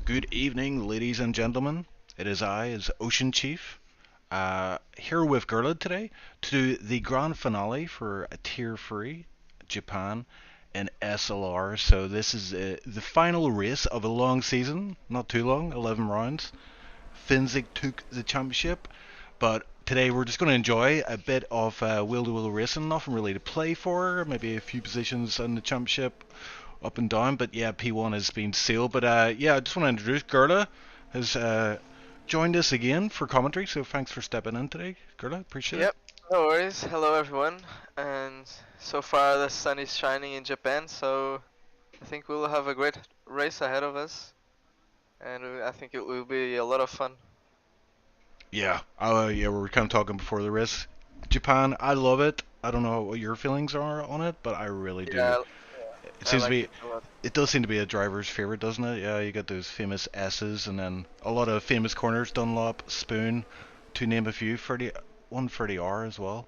Good evening, ladies and gentlemen. It is I, as Ocean Chief, here with Gerlid today to do the grand finale for a Tier 3 Japan in SLR. So this is the final race of a long season, not too long, 11 rounds. Finzig took the championship, but today we're just going to enjoy a bit of wheel-to-wheel racing, nothing really to play for, maybe a few positions in the championship, up and down, but yeah, P1 has been sealed. But yeah, I just want to introduce Gerda has joined us again for commentary, so thanks for stepping in today, Gerda. Appreciate it. Yep, no worries. Hello everyone, and so far the sun is shining in Japan, so I think we'll have a great race ahead of us, and I think it will be a lot of fun. Yeah, yeah, we were kind of talking before the race. Japan, I love it. I don't know what your feelings are on it, but I really do. Yeah, It I seems to like be, it a lot. it does seem to be a driver's favorite, doesn't it? Yeah, you got those famous S's and then a lot of famous corners, Dunlop, Spoon, to name a few. 130R as well.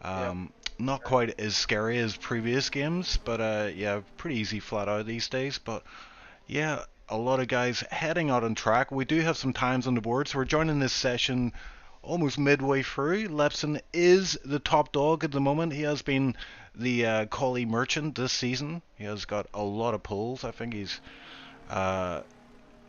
Yep. Not quite as scary as previous games, but yeah, pretty easy flat out these days. But yeah, a lot of guys heading out on track. We do have some times on the board, so we're joining this session almost midway through. Lepson is the top dog at the moment. He has been the collie merchant this season. He has got a lot of pulls. I think he's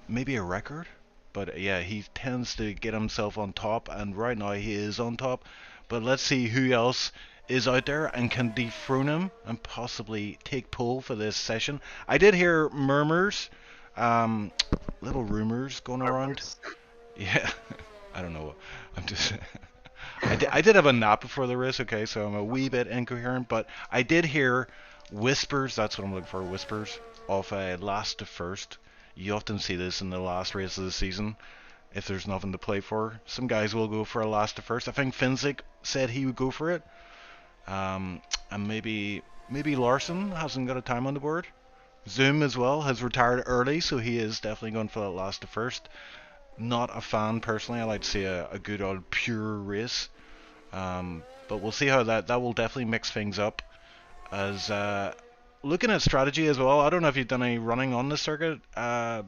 maybe a record, but yeah, he tends to get himself on top, and right now he is on top. But let's see who else is out there and can dethrone him and possibly take pull for this session. I did hear murmurs, little rumors going around. Yeah, I don't know. I'm just. I did have a nap before the race, okay, so I'm a wee bit incoherent, but I did hear whispers. That's what I'm looking for. Whispers of a last to first. You often see this in the last race of the season. If there's nothing to play for, some guys will go for a last to first. I think Finzig said he would go for it. And maybe Larson hasn't got a time on the board. Zoom as well has retired early, so he is definitely going for that last to first. Not a fan personally. I like to see a good old pure race. But we'll see how that will definitely mix things up. As looking at strategy as well. I don't know if you've done any running on the circuit. I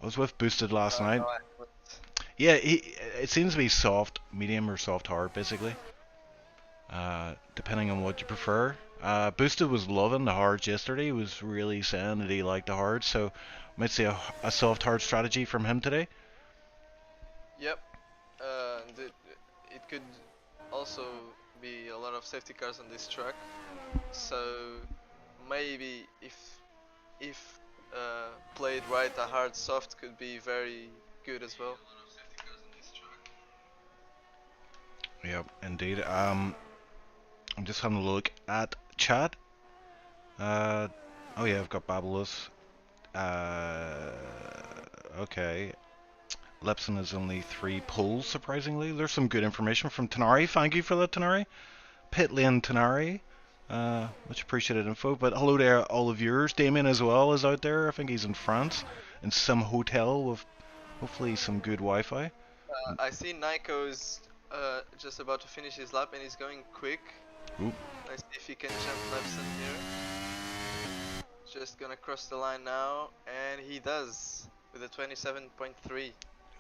was with Boosted last night. No, Yeah, it seems to be soft, medium, or soft hard, basically. Depending on what you prefer. Boosted was loving the hards yesterday. He was really saying that he liked the hards, so might see a soft hard strategy from him today. Yep. It could also be a lot of safety cars on this track, so maybe if played right, a hard soft could be very good as well. Yep, indeed. I'm just having a look at chat. Oh yeah, I've got Babulus. Okay. Lepson has only 3 pulls, surprisingly. There's some good information from Tanari. Thank you for that, Tanari. Pit lane Tanari. Much appreciated info. But hello to all of yours. Damien as well is out there. I think he's in France, in some hotel with hopefully some good Wi-Fi. I see Nico's just about to finish his lap and he's going quick. Oop. Let's see if he can jump Lepson here. Just gonna cross the line now, and he does with a 27.3.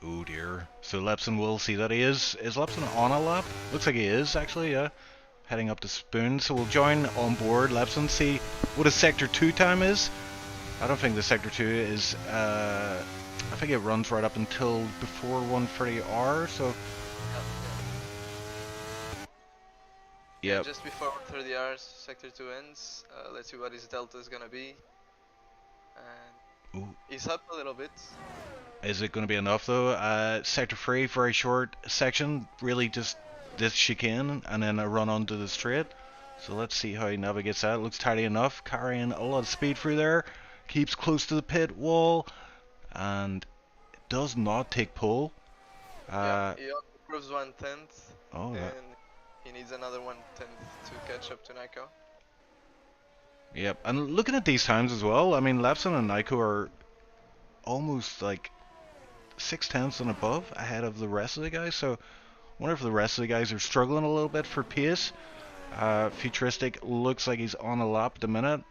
Oh dear. So Lepson will see that he is. Is Lepson on a lap? Looks like he is actually, yeah. Heading up to Spoon. So we'll join on board Lepson, see what his sector 2 time is. I don't think the Sector 2 is, I think it runs right up until before 130R, so... Yeah, Yep. just before 30 hours, Sector 2 ends. Let's see what his delta is gonna be. And Ooh. he's up a little bit. Is it going to be enough though? Sector 3, very short section, really just this chicane and then a run onto the straight. So let's see how he navigates that. Looks tidy enough, carrying a lot of speed through there. Keeps close to the pit wall and does not take pole. Yeah, he only proves 1/10, Oh, that. and he needs another 1/10 to catch up to Nico. Yep, and looking at these times as well, I mean, Lepson and Nico are almost like 6/10 and above ahead of the rest of the guys. So, I wonder if the rest of the guys are struggling a little bit for pace. Futuristic looks like he's on a lap at the minute.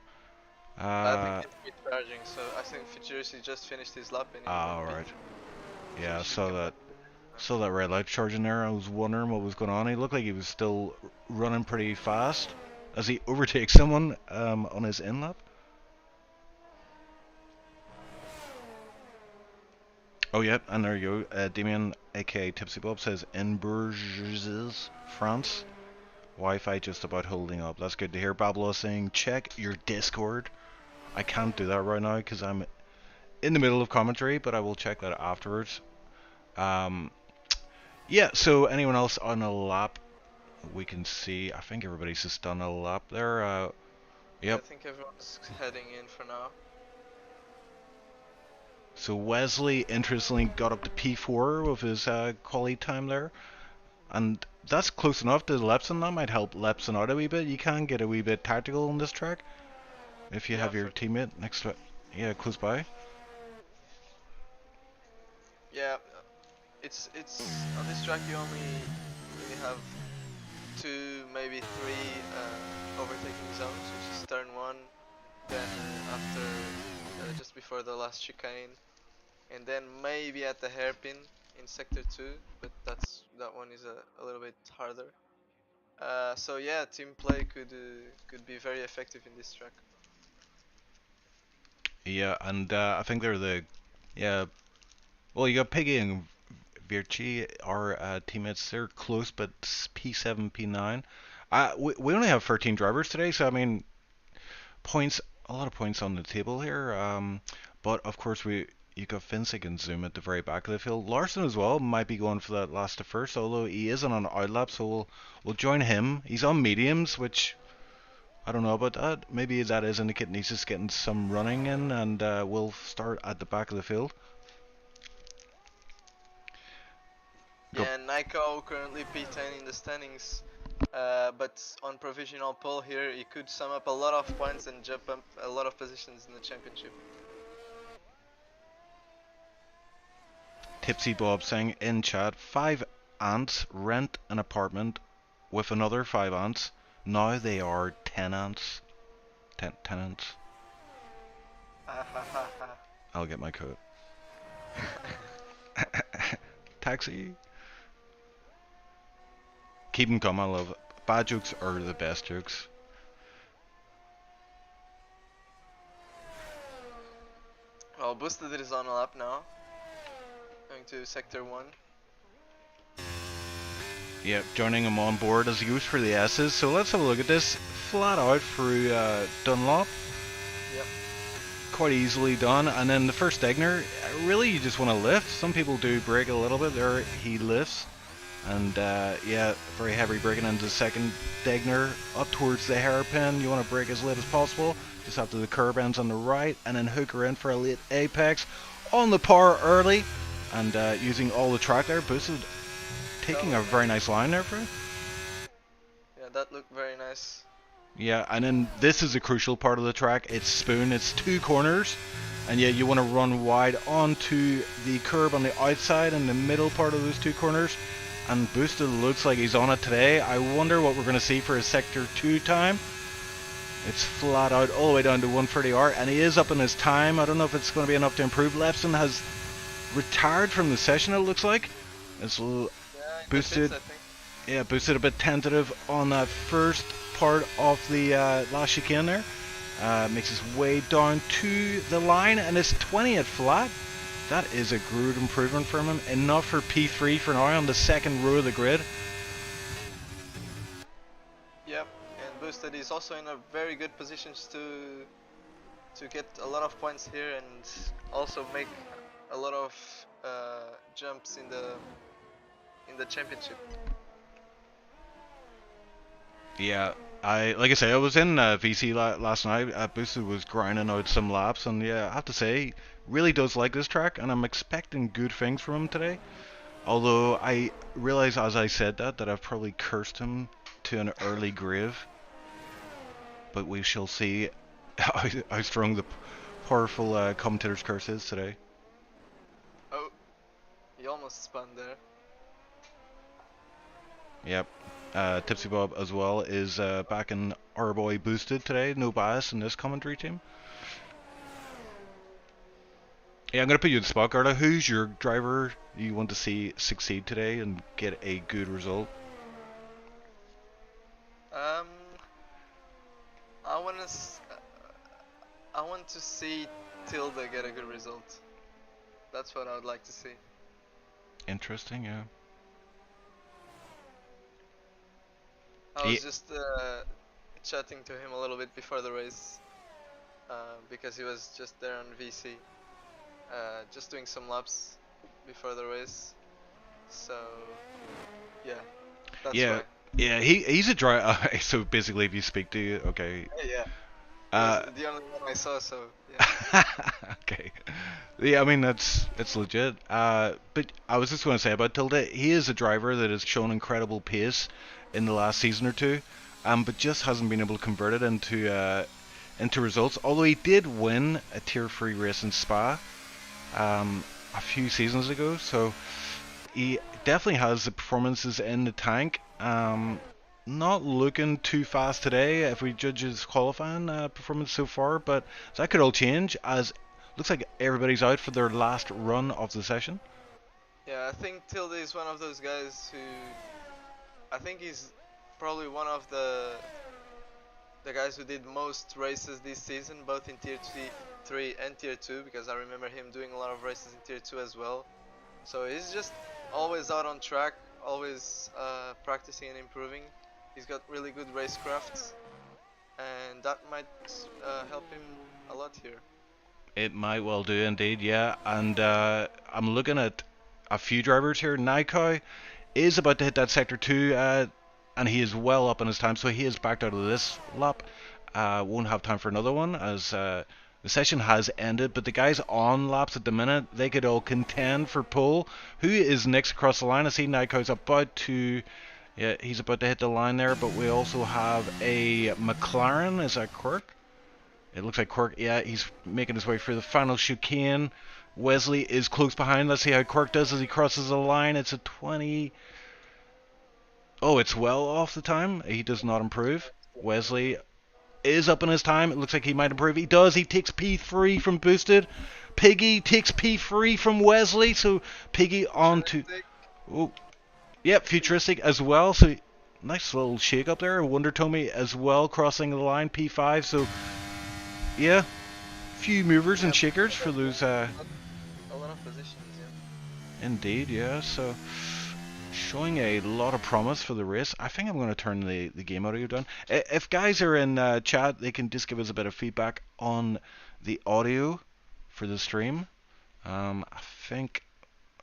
I think he's recharging, so I think Futuristic just finished his lap and Alright. Yeah, I he should saw come that. back. Saw that red light charging there. I was wondering what was going on. He looked like he was still running pretty fast as he overtakes someone on his in lap. Oh, yeah, and there you go. Damien, aka Tipsy Bob, says in Bourges, France. Wi-Fi just about holding up. That's good to hear. Bablo saying check your Discord. I can't do that right now because I'm in the middle of commentary, but I will check that afterwards. Yeah, so anyone else on a lap? We can see. I think everybody's just done a lap there. Yep. Yeah, I think everyone's heading in for now. So Wesley, interestingly, got up to P4 with his quali time there. And that's close enough to Lepson. That might help Lepson out a wee bit. You can get a wee bit tactical on this track if you have your teammate next to it. Yeah, close by. Yeah, it's on this track you only really have 2, maybe 3 overtaking zones, which is turn 1, then after just before the last chicane, and then maybe at the hairpin in sector 2, but that one is a little bit harder. So yeah, team play could be very effective in this track. Yeah, and I think they're the well, you got Piggy and Virchi, our teammates. They're close, but P7, P9. We only have 13 drivers today, so I mean, points, a lot of points on the table here. But of course you got Finsick and Zoom at the very back of the field. Larson as well might be going for that last to first, although he isn't on outlap, so we'll join him. He's on mediums, which I don't know about that. Maybe that is indicating he's just getting some running in, and we'll start at the back of the field. Go. Yeah, Nico currently P10 in the standings, but on provisional pole here, he could sum up a lot of points and jump up a lot of positions in the championship. Tipsy Bob saying in chat, 5 ants rent an apartment with another 5 ants. Now they are 10 ants. Tenants. I'll get my coat. Taxi. Keep them coming, I love it. Bad jokes are the best jokes. Well, Boosted is on a lap now. Going to sector 1. Yep, joining him on board as he goes for the S's. So let's have a look at this. Flat out through Dunlop. Yep. Quite easily done. And then the first Degner, really you just want to lift. Some people do brake a little bit. There he lifts. And yeah, very heavy braking into the second Degner up towards the hairpin. You want to brake as late as possible. Just after the curb ends on the right. And then hook her in for a late apex. On the power early. And using all the track there. Boosted. Taking a very nice line there for him. Yeah, that looked very nice. Yeah, and then this is a crucial part of the track. It's spoon. It's 2 corners. And yeah, you want to run wide onto the curb on the outside in the middle part of those 2 corners. And Boosted looks like he's on it today. I wonder what we're going to see for his sector 2 time. It's flat out all the way down to 130R. And he is up in his time. I don't know if it's going to be enough to improve. Lepson has retired from the session, it looks like. It's Boosted. Yeah, Boosted a bit tentative on that first part of the last chicane there. Makes his way down to the line and is 20th flat. That is a good improvement from him. Enough for P3 for now on the second row of the grid. Yep, and Boosted is also in a very good position to get a lot of points here and also make a lot of jumps in the championship. Yeah, like I say, I was in VC last night. Boosted was grinding out some laps, and yeah, I have to say, really does like this track, and I'm expecting good things from him today. Although I realize as I said that I've probably cursed him to an early grave. But we shall see how strong the powerful commentator's curse is today. Oh, he almost spun there. Yep. Tipsy Bob as well is back in our boy Boosted today. No bias in this commentary team. Yeah, I'm going to put you in the spot, Garda. Who's your driver you want to see succeed today and get a good result? I want to see Tilda get a good result. That's what I would like to see. Interesting, yeah. I was just chatting to him a little bit before the race because he was just there on VC, just doing some laps before the race. So yeah, that's why. Yeah, he's a driver. So basically, if you speak to okay. Yeah. The only one I saw, so yeah. Okay. Yeah, I mean it's legit. But I was just going to say about Tilda, he is a driver that has shown incredible pace in the last season or two, but just hasn't been able to convert it into results. Although he did win a Tier 3 race in Spa a few seasons ago, so he definitely has the performances in the tank. Not looking too fast today if we judge his qualifying performance so far, but that could all change as looks like everybody's out for their last run of the session. Yeah, I think Tilde is one of those guys who I think he's probably one of the guys who did most races this season, both in Tier 3 and Tier 2, because I remember him doing a lot of races in Tier 2 as well. So he's just always out on track, always practicing and improving. He's got really good racecraft, and that might help him a lot here. It might well do indeed, yeah. And I'm looking at a few drivers here. Naiko is about to hit that Sector 2, and he is well up on his time, so he is backed out of this lap. Won't have time for another one as the session has ended, but the guys on laps at the minute, they could all contend for pole. Who is next across the line? I see Naiko's about to... Yeah, he's about to hit the line there, but we also have a McLaren. Is that Quirk? It looks like Quirk. Yeah, he's making his way through the final chicane. Wesley is close behind. Let's see how Quirk does as he crosses the line. It's a 20. Oh, it's well off the time. He does not improve. Wesley is up in his time. It looks like he might improve. He does. He takes P3 from Boosted. Piggy takes P3 from Wesley. So Piggy on to... Oh. Yep, Futuristic as well. So nice little shake up there. Wonder Tommy as well crossing the line, P5. So yeah, few movers and shakers for those. A lot of positions, yeah. Indeed, yeah. So showing a lot of promise for the race. I think I'm going to turn the game audio down. If guys are in chat, they can just give us a bit of feedback on the audio for the stream. I think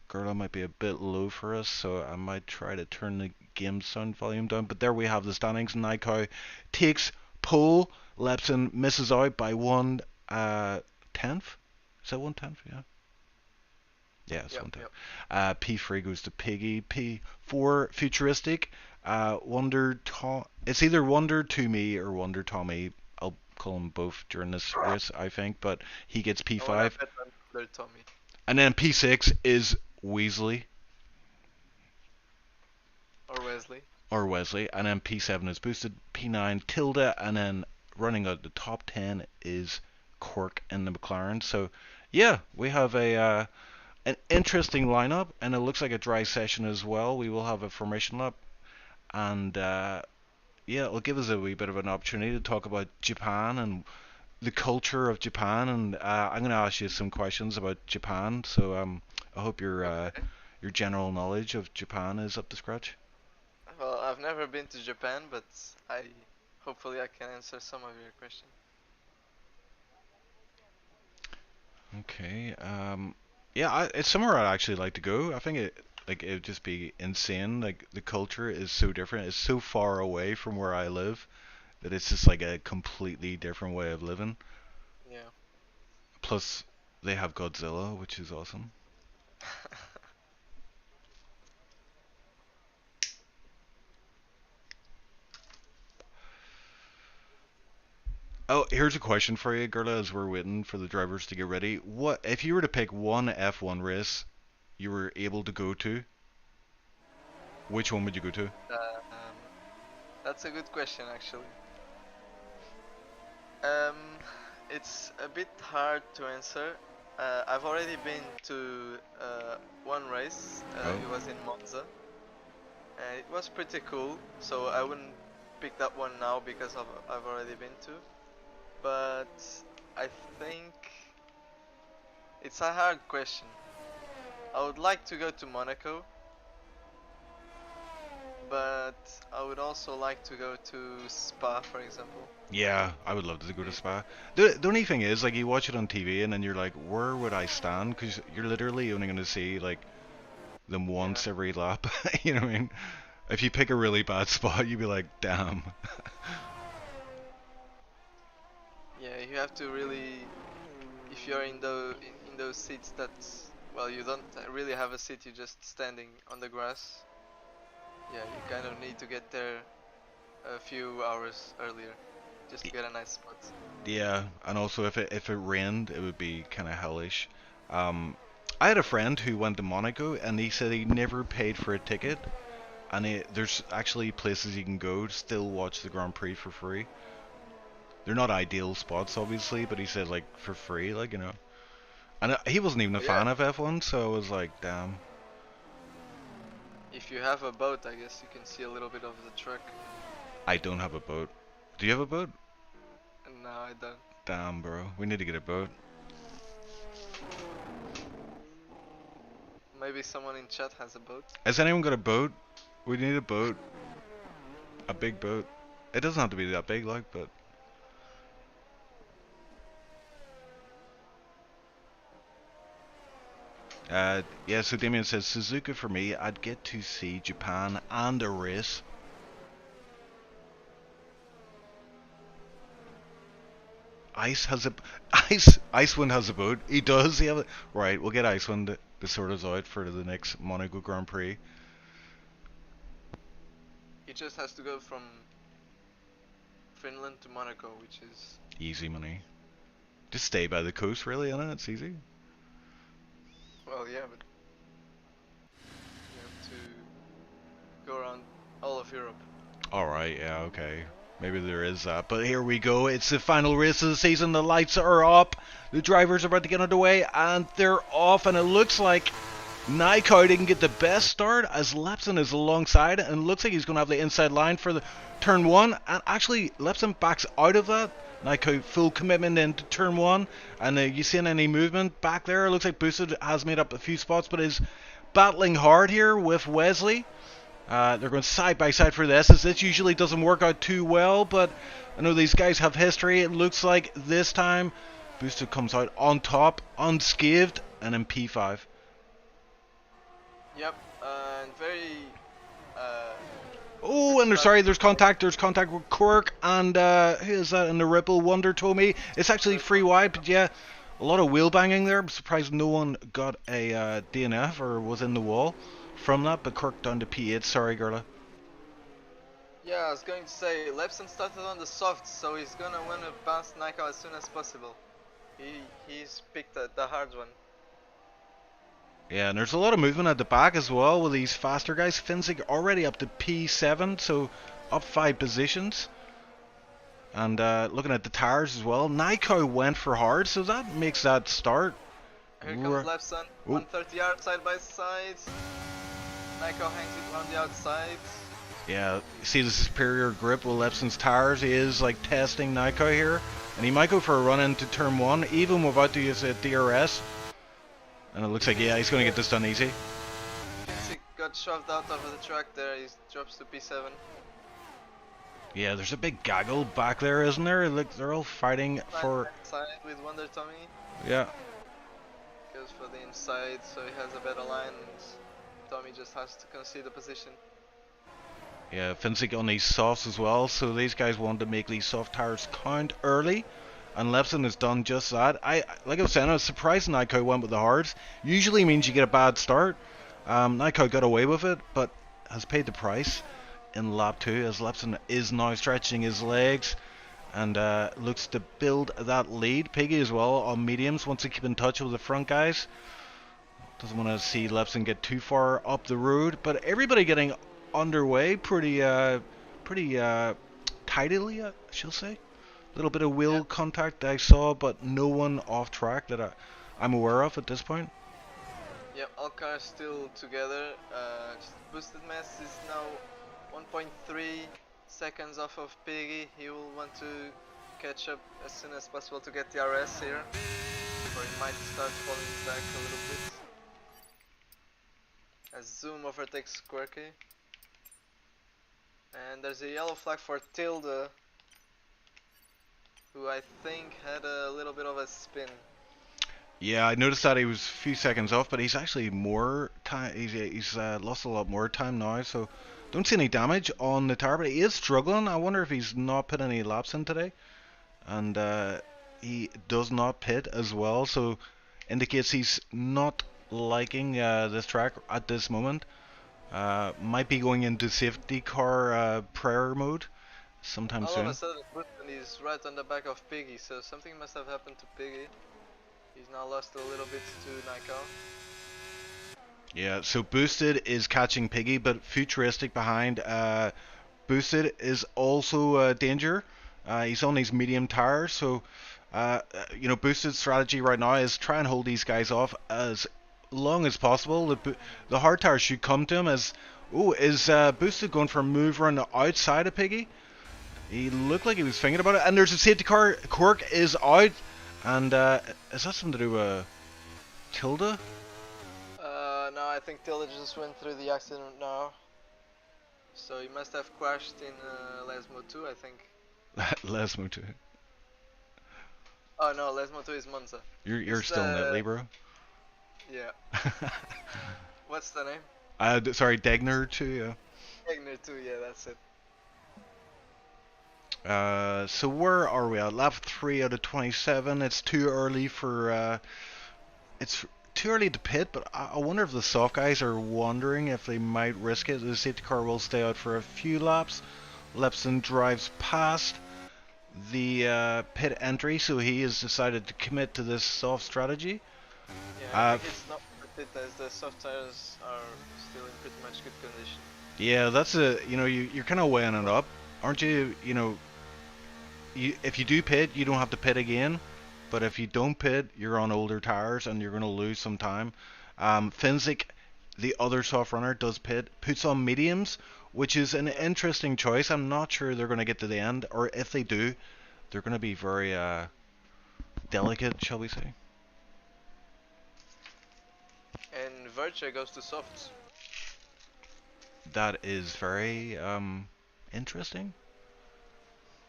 Gerda might be a bit low for us, so I might try to turn the game sound volume down. But there we have the standings. Naiko takes pole. Lepson misses out by 1/10. Is that 1/10? Yeah. Yeah, it's 1/10. Yep. P3 goes to Piggy. P4 Futuristic. It's either Wonder Toomey or Wonder Tommy. I'll call them both during this race, I think. But he gets P5. And then P6 is Weasley. Or Wesley. And then P7 is Boosted. P9 Tilda. And then running out the top 10 is Quirk in the McLaren. So yeah, we have an interesting lineup, and it looks like a dry session as well. We will have a formation lap, and yeah, it'll give us a wee bit of an opportunity to talk about Japan and the culture of Japan, and I'm gonna ask you some questions about Japan. So I hope Okay. your general knowledge of Japan is up to scratch. Well, I've never been to Japan, but I hopefully I can answer some of your questions. Okay. Yeah, it's somewhere I'd actually like to go. I think it would just be insane. Like the culture is so different. It's so far away from where I live that it's just like a completely different way of living. Yeah. Plus, they have Godzilla, which is awesome. Oh, here's a question for you, Gerla, as we're waiting for the drivers to get ready. What if you were to pick one F1 race you were able to go to? Which one would you go to? Um, that's a good question, actually. Um, it's a bit hard to answer. I've already been to one race. Oh, It was in Monza, and it was pretty cool. So I wouldn't pick that one now because I've already been to. But I think it's a hard question. I would like to go to Monaco, but I would also like to go to Spa, for example. yeah, I would love to go to Y- Spa. The only thing is, like, you watch it on TV and then you're like, where would I stand? Because you're literally only going to see like them Yeah, once every lap. You know what I mean? If you pick a really bad spot, you'd be like, damn. yeah. You have to really, if you're in in those seats that, well, you don't really have a seat. You're just standing on the grass. Yeah, you kind of need to get there a few hours earlier, just to get a nice spot. Yeah, and also if it rained, it would be kind of hellish. Um, I had a friend who went to Monaco, and he said he never paid for a ticket, and there's actually places you can go to still watch the Grand Prix for free. They're not ideal spots, obviously, but he said like for free, like you know. And he wasn't even a Oh yeah, fan of F1, so I was like, damn. if you have a boat, I guess you can see a little bit of the track. I don't have a boat. Do you have a boat? No, I don't. Damn, bro. We need to get a boat. Maybe someone in chat has a boat. Has anyone got a boat? We need a boat. A big boat. It doesn't have to be that big, like, but yeah, so Damien says Suzuka for me. I'd get to see Japan and a race. Ice has a Icewind has a boat. He does. He have a, right. We'll get Icewind to sort us out for the next Monaco Grand Prix. He just has to go from Finland to Monaco, which is, Easy money. Just stay by the coast, really, innit? It's easy. well, yeah, but you have to go around all of Europe. All right. Yeah. Okay. Maybe there is that. But here we go. It's the final race of the season. The lights are up. The drivers are about to get underway, and they're off. And it looks like Naiko didn't get the best start as Lepson is alongside, and looks like he's going to have the inside line for the turn one. And actually, Lepson backs out of that. Naiko full commitment into turn one. And you seeing any movement back there? It looks like Boosted has made up a few spots, but is battling hard here with Wesley. They're going side by side for this, as this usually doesn't work out too well, but I know these guys have history. It looks like this time Boosted comes out on top, unscathed, and in P5. Yep, and very. Uh, Oh, good and start. there's contact with Quirk, and who is that in the Ripple? Wonder told me. It's actually free wide, but yeah, a lot of wheel banging there. I'm surprised no one got a DNF or was in the wall from that, but Quirk down to P8. Sorry, Gerla. Yeah, I was going to say, Lepson started on the soft, so he's gonna want to bounce Naiko as soon as possible. He's picked the hard one. Yeah, and there's a lot of movement at the back as well with these faster guys. Finzig already up to P7, so up 5 positions. And looking at the tires as well, Naiko went for hard, so that makes that start. Here comes Lepson, 130 yards side by side. Naiko hangs it on the outside. Yeah, you see the superior grip with Lepson's tires. He is like testing Naiko here. And he might go for a run into turn 1, even without the use of DRS. And it looks like, yeah, he's going to get this done easy. He got shoved out of the track there, he drops to P7. Yeah, there's a big gaggle back there, isn't there? Look, they're all fighting for... Side with Wonder Tommy. Yeah. Goes for the inside, so he has a better line, and Tommy just has to concede the position. Yeah, Finsick on these softs as well, so these guys want to make these soft tires count early, and Lepson has done just that. Like I was saying, I was surprised Nyko went with the hards. Usually means you get a bad start. Nyko got away with it, but has paid the price in lap 2 as Lepson is now stretching his legs and looks to build that lead. Piggy as well on mediums wants to keep in touch with the front guys. Doesn't want to see Lepson get too far up the road, but everybody getting underway pretty tidily, I shall say. A little bit of wheel contact I saw, but no one off track that I'm aware of at this point. Yep, all cars still together. Just boosted mess is now 1.3 seconds off of Piggy. He will want to catch up as soon as possible to get the RS here, or he might start falling back a little bit. As Zoom overtakes Quirky. And there's a yellow flag for Tilde, who I think had a little bit of a spin. Yeah, I noticed that he was a few seconds off, but he's actually more time. He's lost a lot more time now, so don't see any damage on the tire. But he is struggling. I wonder if he's not put any laps in today, and he does not pit as well, so indicates he's not liking this track at this moment. Might be going into safety car prayer mode sometime soon. All of a sudden, he's right on the back of Piggy, so something must have happened to Piggy. He's now lost a little bit to Nyko. Yeah, so Boosted is catching Piggy, but Futuristic behind. Boosted is also danger. He's on these medium tires, so Boosted's strategy right now is try and hold these guys off as long as possible. The hard tires should come to him as... Oh, is Boosted going for a move around the outside of Piggy? He looked like he was thinking about it. And there's a safety car. Quirk is out. And is that something to do with Tilde? No, I think Tilde just went through the accident now. So he must have crashed in Lesmo 2, I think. Lesmo 2. Oh no, Lesmo 2 is Monza. You're still in Italy, bro? Yeah. What's the name? Sorry, Degner 2, yeah. Degner 2, yeah, that's it. So where are we at? Lap 3 out of 27. It's too early for... it's too early to pit, but I wonder if the soft guys are wondering if they might risk it. The safety car will stay out for a few laps. Lepson drives past the pit entry, so he has decided to commit to this soft strategy. Yeah, I think it's not worth it as the soft tires are still in pretty much good condition. Yeah, that's you're kind of weighing it up, aren't you? If you do pit, you don't have to pit again. But if you don't pit, you're on older tires and you're going to lose some time. Finzik, the other soft runner, does pit, puts on mediums, which is an interesting choice. I'm not sure they're going to get to the end, or if they do, they're going to be very delicate, shall we say. And Virtue goes to softs. That is very interesting.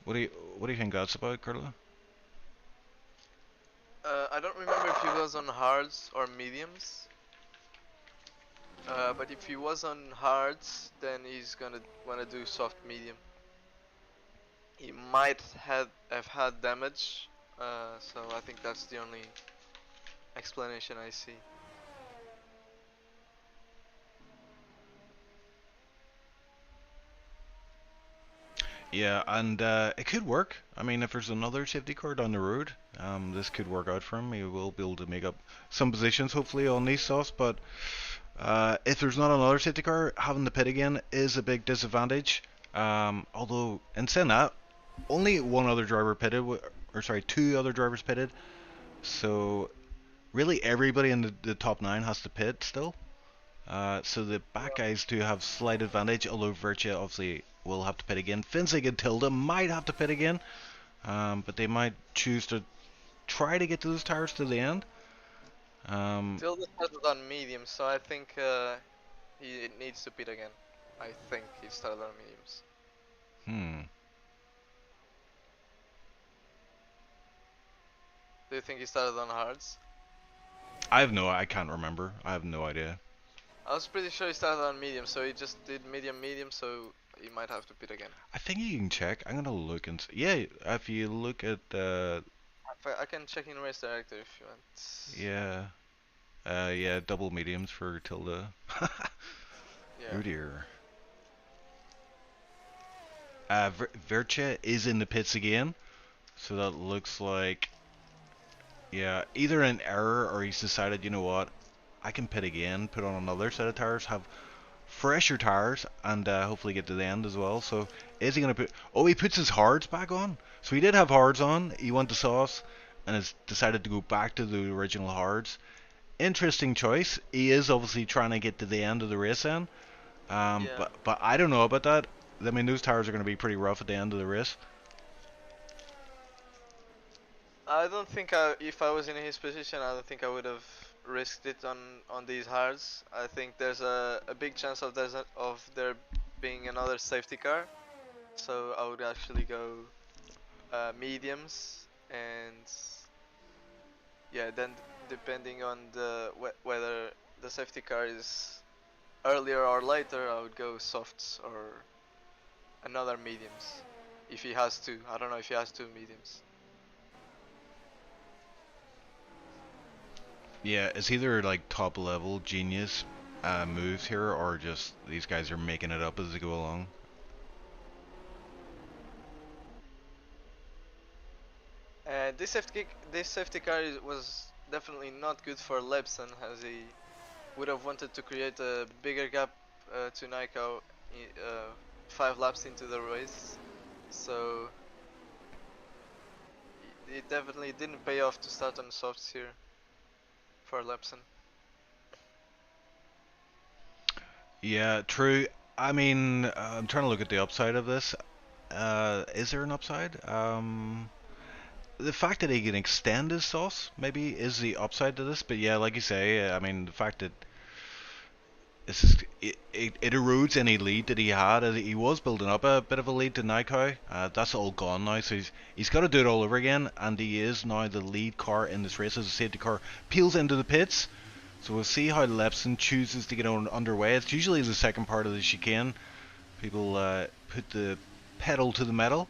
What do you think that's about, Curla? I don't remember if he was on hards or mediums. But if he was on hards, then he's gonna wanna do soft medium. He might have had damage, so I think that's the only explanation I see. Yeah, and it could work. I mean, if there's another safety car down the road, this could work out for him. He will be able to make up some positions, hopefully, on these softs. But if there's not another safety car, having to pit again is a big disadvantage. Although, in saying that, only one other driver pitted, or sorry, 2 other drivers pitted. So, really, everybody in the top 9 has to pit still. So the back guys do have slight advantage, although Virtua obviously will have to pit again. Finzig and Tilda might have to pit again. but they might choose to try to get those tires to the end. Tilda started on medium, so I think he needs to pit again. I think he started on mediums. Hmm. Do you think he started on hards? I can't remember. I have no idea. I was pretty sure he started on medium, so he just did medium, so he might have to pit again. I think you can check. I'm gonna look and yeah. If you look at I can check in race director if you want. yeah, yeah, double mediums for Tilda. Yeah. Oh dear. Verche is in the pits again, so that looks like, yeah, either an error or he's decided, you know what, I can pit again, put on another set of tires, have fresher tires, and hopefully get to the end as well. So is he going to put, oh, he puts his hards back on. So he did have hards on, he went to sauce, and has decided to go back to the original hards. Interesting choice. He is obviously trying to get to the end of the race then. Yeah. But I don't know about that. I mean, those tires are going to be pretty rough at the end of the race. I don't think if I was in his position, I don't think I would have risked it on these hards. I think there's a big chance of there being another safety car, so I would actually go mediums, and yeah, then depending on whether the safety car is earlier or later, I would go softs or another mediums if he has two. I don't know if he has two mediums. Yeah, it's either like top level genius moves here, or just these guys are making it up as they go along. And this safety car was definitely not good for Lebson, as he would have wanted to create a bigger gap to Naiko 5 laps into the race. So it definitely didn't pay off to start on softs here for Lebson. Yeah, true. I mean, I'm trying to look at the upside of this. Is there an upside? The fact that he can extend his sauce maybe is the upside to this. But yeah, like you say, I mean, the fact that it erodes any lead that he had. He was building up a bit of a lead to Naiko. That's all gone now, so he's got to do it all over again. And he is now the lead car in this race as the safety car peels into the pits. So we'll see how Lepson chooses to get on underway. It's usually the second part of the chicane. People put the pedal to the metal.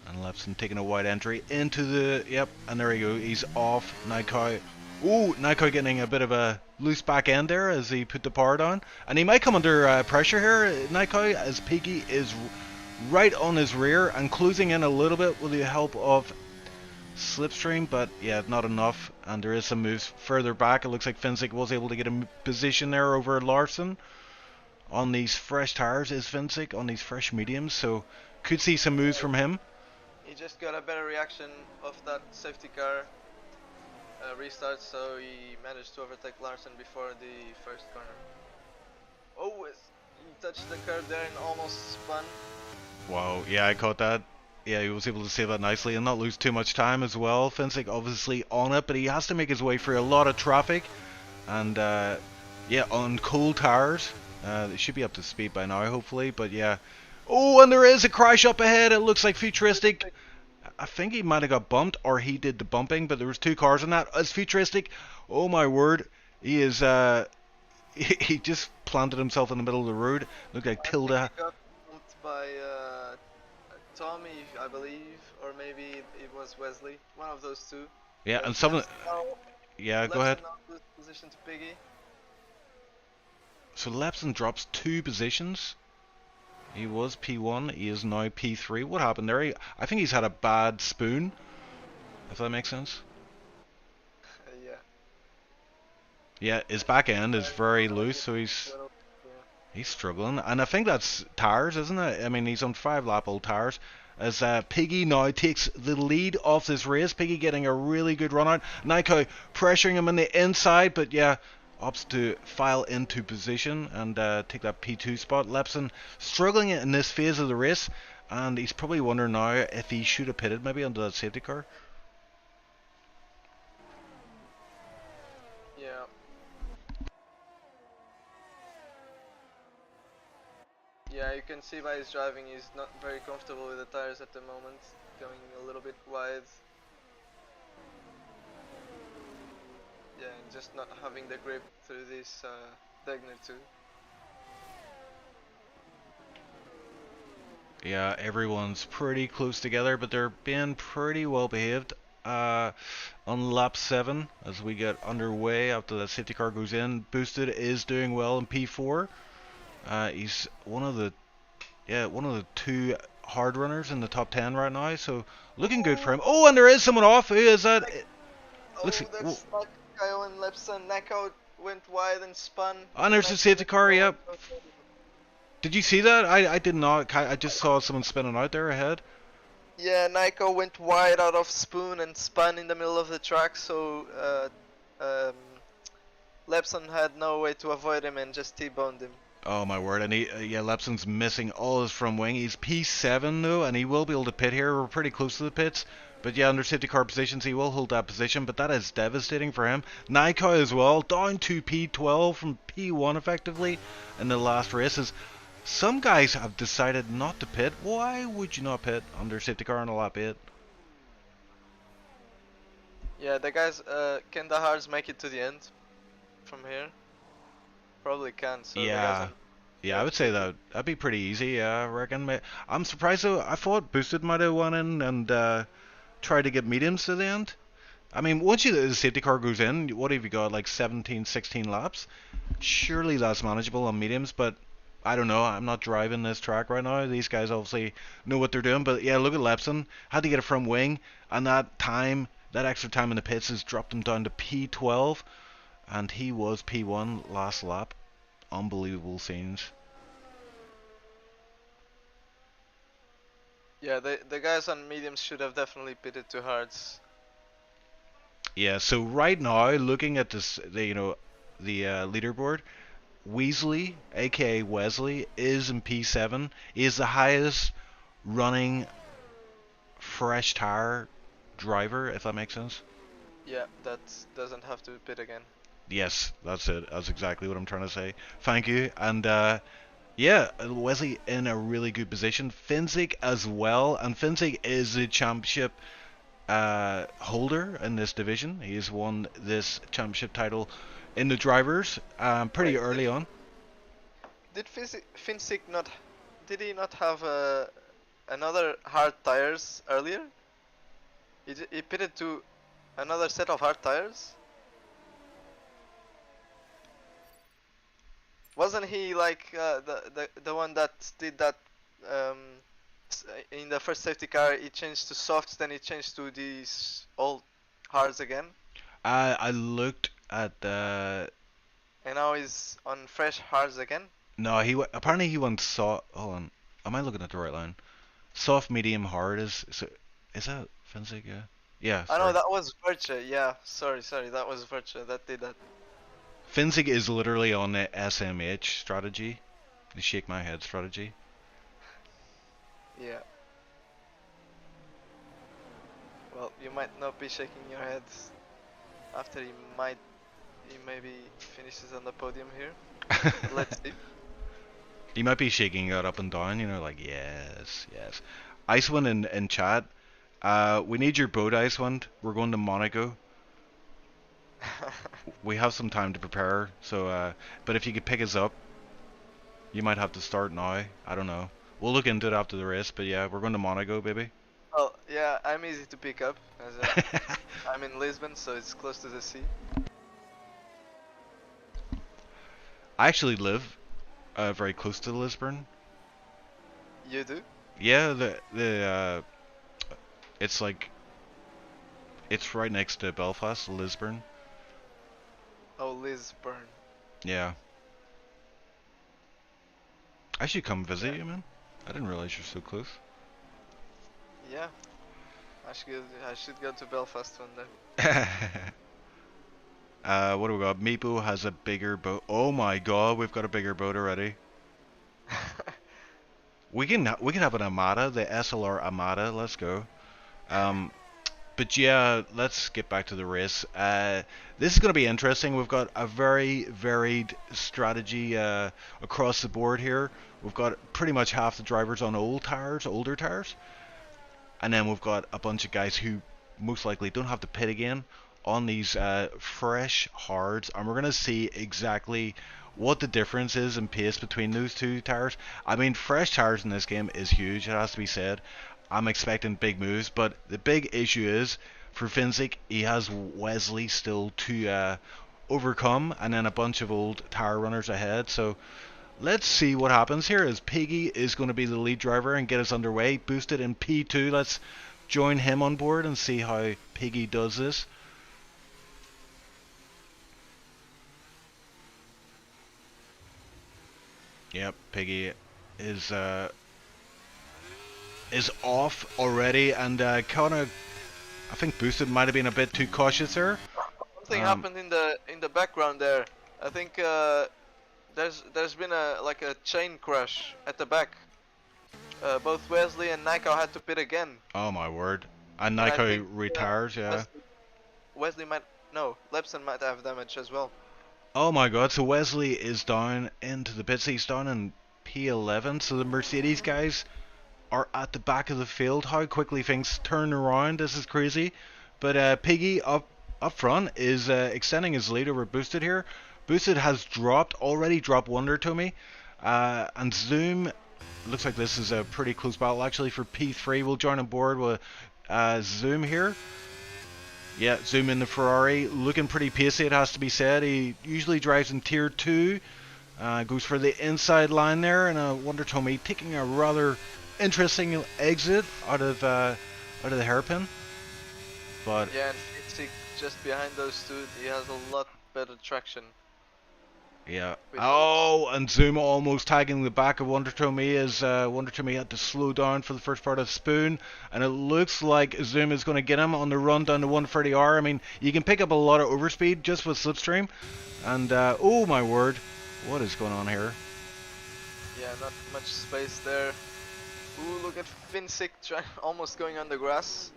And Lepson taking a wide entry into the... Yep, and there we go. He's off. Naiko. Ooh, Naiko getting a bit of a loose back end there as he put the power down. And he might come under pressure here, Naiko, as Piggy is right on his rear and closing in a little bit with the help of Slipstream, but yeah, not enough. And there is some moves further back. It looks like Finsick was able to get a position there over Larson. On these fresh tires is Finsick, on these fresh mediums, so could see some moves from him. He just got a better reaction of that safety car restart, so he managed to overtake Larson before the first corner. Oh, he touched the curb there and almost spun. Wow, yeah, I caught that. Yeah, he was able to save that nicely and not lose too much time as well. Finsick obviously on it, but he has to make his way through a lot of traffic. And yeah, on cold tires. They should be up to speed by now, hopefully, but yeah. Oh, and there is a crash up ahead. It looks like Futuristic. I think he might have got bumped, or he did the bumping, but there was two cars on that. As Futuristic, oh my word, he is he just planted himself in the middle of the road. Looked like Tilda. He got bumped by Tommy, I believe, or maybe it was Wesley. One of those two. Yeah, and someone. Yeah, go ahead. Position to Piggy. So Lepson drops 2 positions. He was P1, he is now P3. What happened there? I think he's had a bad spoon, if that makes sense. Yeah. Yeah, his back end is very loose, so he's struggling. And I think that's tires, isn't it? I mean, he's on 5-lap old tires. As Piggy now takes the lead off this race. Piggy getting a really good run out. Naiko pressuring him on the inside, but yeah, opts to file into position and take that P2 spot. Lepson struggling in this phase of the race, and he's probably wondering now if he should have pitted maybe under that safety car. Yeah. Yeah, you can see by his driving he's not very comfortable with the tires at the moment, going a little bit wide. Yeah, and just not having the grip through this Degner too. Yeah, everyone's pretty close together, but they're being pretty well behaved. On lap 7, as we get underway after the safety car goes in, Boosted is doing well in P4. He's one of the two hard runners in the top 10 right now, so looking good for him. Oh, and there is someone off. Who is that? Looks like, That's like Kyle and Lepson. Nako went wide and spun. and there's a safety car. Yep. Did you see that? I did not. I just saw someone spinning out there ahead. Yeah, Niko went wide out of spoon and spun in the middle of the track, so Lepson had no way to avoid him and just T-boned him. Oh my word, and yeah, Lepson's missing all his front wing. He's P7 though, and he will be able to pit here. We're pretty close to the pits. But yeah, under safety car positions, he will hold that position, but that is devastating for him. Niko as well, down to P12 from P1 effectively in the last races. Some guys have decided not to pit. Why would you not pit under safety car on a lap 8? Yeah, the guys, can the hards make it to the end from here? Probably can. So Yeah. Yeah, I would say that'd be pretty easy. Yeah, I reckon. I'm surprised though. I thought Boosted might have won in and tried to get mediums to the end. I mean, once the safety car goes in, what have you got? Like 17, 16 laps? Surely that's manageable on mediums, but I don't know. I'm not driving this track right now. These guys obviously know what they're doing. But yeah, look at Lepson. Had to get a front wing, and that extra time in the pits has dropped him down to P12, and he was P1 last lap. Unbelievable scenes. Yeah, the guys on mediums should have definitely pitted to hards. Yeah, so right now, looking at this, the leaderboard, Weasley, aka Wesley, is in P7. He is the highest running fresh tire driver, if that makes sense. Yeah, that doesn't have to pit again. Yes, that's it. That's exactly what I'm trying to say. Thank you. And yeah, Wesley in a really good position. Finzig as well, and Finzig is the championship holder in this division. He has won this championship title in the drivers pretty early on. Did Finzig not? Did he not have another hard tires earlier? He pitted to another set of hard tires. Wasn't he like the one that did that in the first safety car? He changed to softs, then he changed to these old hards again. I looked at the. And now he's on fresh hards again. No, apparently he went soft. Hold on, am I looking at the right line? Soft, medium, hard is that Finzig? Yeah. Yeah. I know that was Virtue. Yeah, sorry, that was Virtue that did that. Finzig is literally on the SMH strategy, the shake my head strategy. Yeah. Well, you might not be shaking your head after he maybe finishes on the podium here. Let's see. He might be shaking it up and down, like yes, yes. Icewind in chat. We need your boat, Icewind. We're going to Monaco. We have some time to prepare, so but if you could pick us up, you might have to start now. I don't know. We'll look into it after the race, but yeah, we're going to Monaco, baby. Oh yeah, I'm easy to pick up, as I'm in Lisbon, so it's close to the sea. I actually live very close to Lisbon. You do? Yeah, it's like it's right next to Belfast, Lisbon. Oh, Lisbon. Yeah. I should come visit you, man. I didn't realize you're so close. Yeah. I should go to Belfast one day. What do we got? Meepo has a bigger boat. Oh my god, we've got a bigger boat already. We can have an Armada, the SLR Armada. Let's go. Um, but yeah, let's get back to the race. This is going to be interesting. We've got a very varied strategy across the board here. We've got pretty much half the drivers on older tires, and then we've got a bunch of guys who most likely don't have to pit again on these fresh hards, and we're going to see exactly what the difference is in pace between those two tires. I mean, fresh tires in this game is huge, it has to be said. I'm expecting big moves, but the big issue is for Finzik, he has Wesley still to overcome, and then a bunch of old tire runners ahead. So let's see what happens here, as Piggy is going to be the lead driver and get us underway, boosted in P2. Let's join him on board and see how Piggy does this. Yep, Piggy is off already, and kind of, I think Boosted might have been a bit too cautious there. Something happened in the background there. I think there's been a chain crash at the back. Both Wesley and Nico had to pit again. Oh my word! And Nico retires, yeah. Wesley might, no, Lepson might have damage as well. Oh my god! So Wesley is down into the pits. He's down in P11. So the Mercedes guys are at the back of the field. How quickly things turn around! This is crazy. But Piggy up front is extending his lead over Boosted here. Boosted has already dropped Wonder to me, and Zoom. Looks like this is a pretty close battle actually for P3. We'll join on board with Zoom here. Yeah, Zoom in the Ferrari, looking pretty pacey, it has to be said. He usually drives in Tier 2, goes for the inside line there, and Wonder Tommy taking a rather interesting exit out of the hairpin. But yeah, and Fitzik just behind those two, he has a lot better traction. Yeah. Oh, and Zoom almost tagging the back of Wonder Tommy as Wonder Tommy had to slow down for the first part of Spoon, and it looks like Zoom is going to get him on the run down to 130R. I mean, you can pick up a lot of overspeed just with Slipstream, and oh my word, what is going on here? Yeah, not much space there. Ooh, look at Finzik almost going on the grass,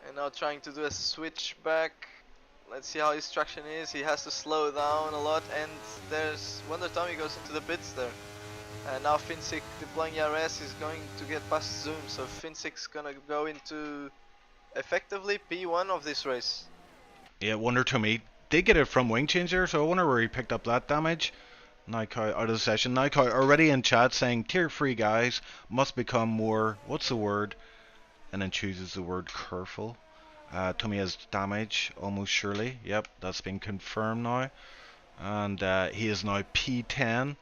and now trying to do a switch back. Let's see how his traction is. He has to slow down a lot, and there's Wonder Tommy goes into the pits there. And now Finzik deploying ERS is going to get past Zoom, so Finzik's gonna go into effectively P1 of this race. Yeah, Wonder Tommy did get it from wing changer, so I wonder where he picked up that damage. Nico out of the session. Nico already in chat saying Tier 3 guys must become more, what's the word? And then chooses the word careful. Tommy has damage, almost surely. Yep, that's been confirmed now. And he is now P10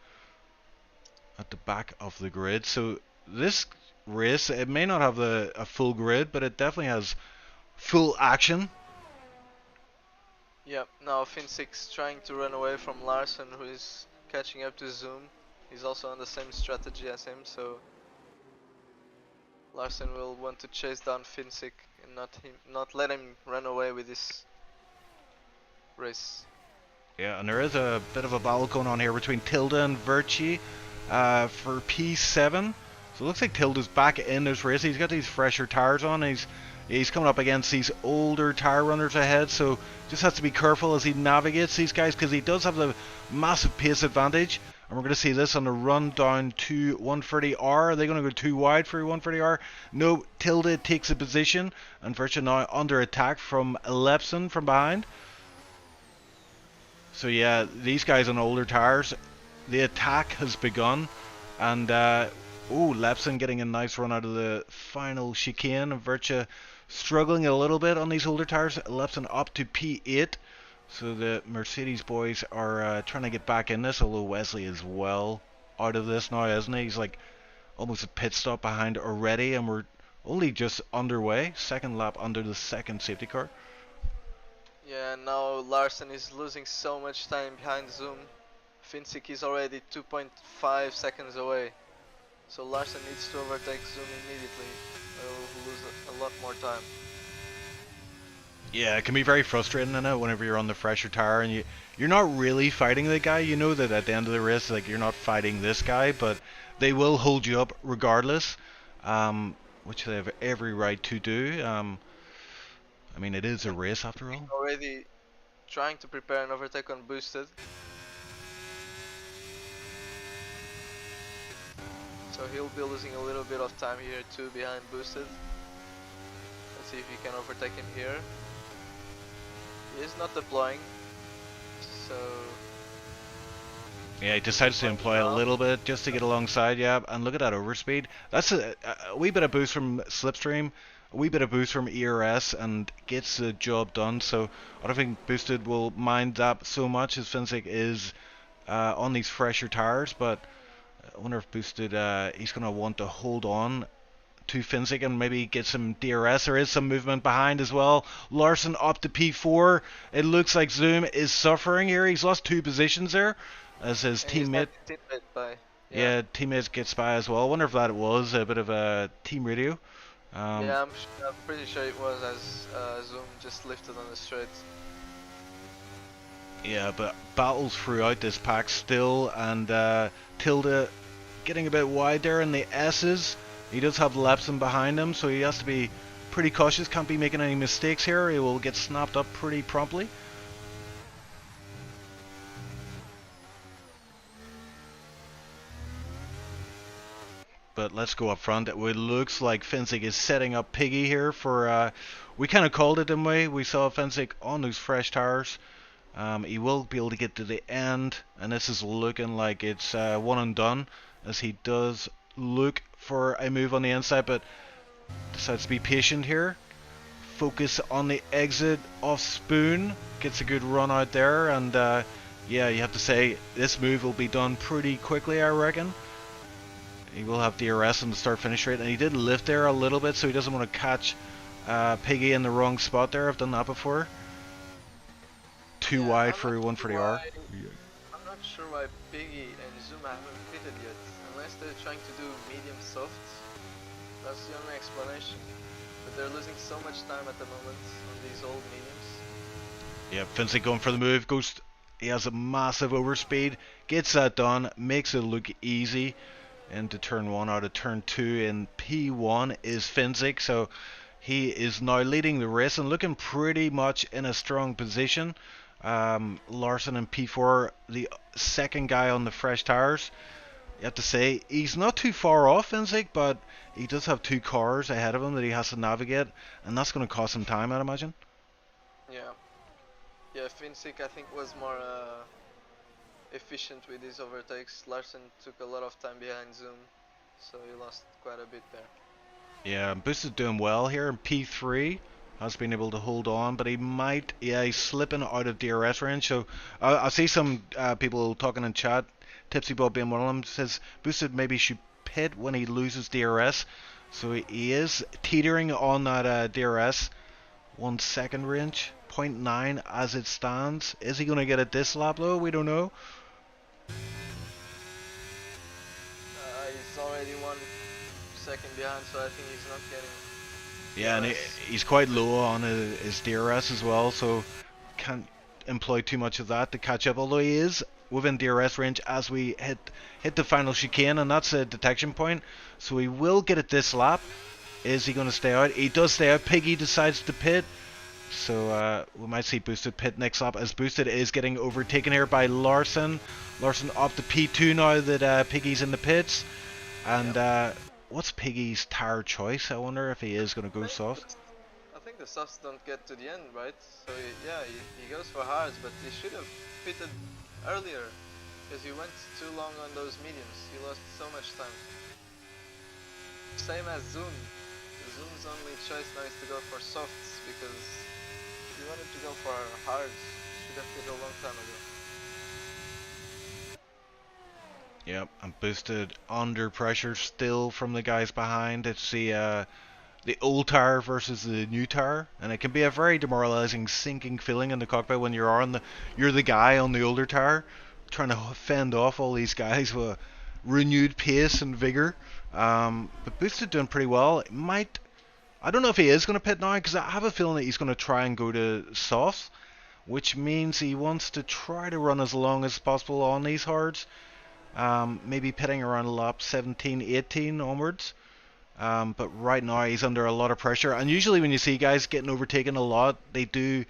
at the back of the grid. So this race, it may not have a full grid, but it definitely has full action. Yep, now Finzik's trying to run away from Larson, who is catching up to Zoom. He's also on the same strategy as him, so Larson will want to chase down Finzik and not let him run away with this race. Yeah, and there is a bit of a battle going on here between Tilda and Virtue for P7. So it looks like Tilda's back in this race. He's got these fresher tires on. He's coming up against these older tire runners ahead, so just has to be careful as he navigates these guys, because he does have the massive pace advantage. And we're going to see this on the run down to 130R. Are they going to go too wide for 130R? No, Tilda takes a position, and Virtua now under attack from Lepson from behind. So yeah, these guys on older tires, the attack has begun. And Lepson getting a nice run out of the final chicane. And Virtua struggling a little bit on these older tires. Lepson up to P8. So the Mercedes boys are trying to get back in this, although Wesley is well out of this now, isn't he? He's like almost a pit stop behind already, and we're only just underway. Second lap under the second safety car. Yeah, now Larson is losing so much time behind Zoom. Finzik is already 2.5 seconds away. So Larson needs to overtake Zoom immediately. He'll lose a lot more time. Yeah, it can be very frustrating, isn't it, whenever you're on the fresher tire and you're not really fighting the guy. You know that at the end of the race, like, you're not fighting this guy, but they will hold you up regardless, which they have every right to do. I mean, it is a race after all. Already trying to prepare an overtake on boosted. So he'll be losing a little bit of time here too behind boosted. Let's see if he can overtake him here. He is not deploying, so yeah, he decides to employ a little bit just to get alongside. Yeah, and look at that overspeed. That's a wee bit of boost from Slipstream, a wee bit of boost from ERS, and gets the job done. So I don't think boosted will mind that so much as Finsick is on these fresher tires, but I wonder if boosted he's going to want to hold on to Finsick and maybe get some DRS. There is some movement behind as well. Larson up to P4. It looks like Zoom is suffering here. He's lost 2 positions there as his teammate. Yeah, teammate gets by as well. I wonder if that was a bit of a team radio. Yeah, I'm pretty sure it was as Zoom just lifted on the straight. Yeah, but battles throughout this pack still, and Tilda getting a bit wide there in the S's. He does have Lepson behind him, so he has to be pretty cautious. Can't be making any mistakes here. He will get snapped up pretty promptly. But let's go up front. It looks like Finsick is setting up Piggy here for... we kind of called it, didn't we? We saw Finsick on those fresh tires. He will be able to get to the end, and this is looking like it's one and done, as he does look for a move on the inside, but decides to be patient here. Focus on the exit off Spoon. Gets a good run out there, and yeah, you have to say this move will be done pretty quickly, I reckon. He will have DRS on the start-finish rate, and he did lift there a little bit, so he doesn't want to catch Piggy in the wrong spot there. I've done that before. Too wide for one for the R. I'm not sure why Piggy and Zoom haven't fitted yet, unless they're trying to do medium soft. That's the only explanation. But they're losing so much time at the moment on these old mediums. Yeah, Finsick going for the move. He has a massive overspeed. Gets that done. Makes it look easy. Into turn 1 out of turn 2 in P1 is Finsick. So he is now leading the race and looking pretty much in a strong position. Larson in P4, the second guy on the fresh tires. You have to say, he's not too far off Finsick, but he does have 2 cars ahead of him that he has to navigate, and that's going to cost him time, I'd imagine. Yeah, Finsick I think was more efficient with his overtakes. Larson took a lot of time behind Zoom, so he lost quite a bit there. Yeah, Boosted doing well here in P3. Has been able to hold on, but he might, yeah, he's slipping out of DRS range. So I see some people talking in chat. Tipsy Bob being one of them says Boosted maybe should pit when he loses DRS. So he is teetering on that DRS 1 second range, 0.9 as it stands. Is he going to get it this lap though? We don't know. He's already 1 second behind, so I think he's not getting. Yeah, and he's quite low on his DRS as well, so can't employ too much of that to catch up. Although he is within DRS range as we hit the final chicane, and that's a detection point, so he will get it this lap. Is he going to stay out? He does stay out. Piggy decides to pit, so we might see Boosted pit next lap, as Boosted is getting overtaken here by Larson. Larson up to P2 now that Piggy's in the pits, and what's Piggy's tire choice? I wonder if he is going to go soft. I think the softs don't get to the end, right? So he goes for hards, but he should have pitted earlier, because he went too long on those mediums. He lost so much time. Same as Zoom. Zoom's only choice now is to go for softs, because if he wanted to go for hards, he should have pitted a long time ago. Yep, and Boosted under pressure still from the guys behind. It's the old tire versus the new tire, and it can be a very demoralizing, sinking feeling in the cockpit when you're the guy on the older tire, trying to fend off all these guys with renewed pace and vigor. But Boosted doing pretty well. I don't know if he is going to pit now, because I have a feeling that he's going to try and go to soft, which means he wants to try to run as long as possible on these hards. maybe pitting around lap 17, 18 onwards. But right now he's under a lot of pressure, and usually when you see guys getting overtaken a lot, they do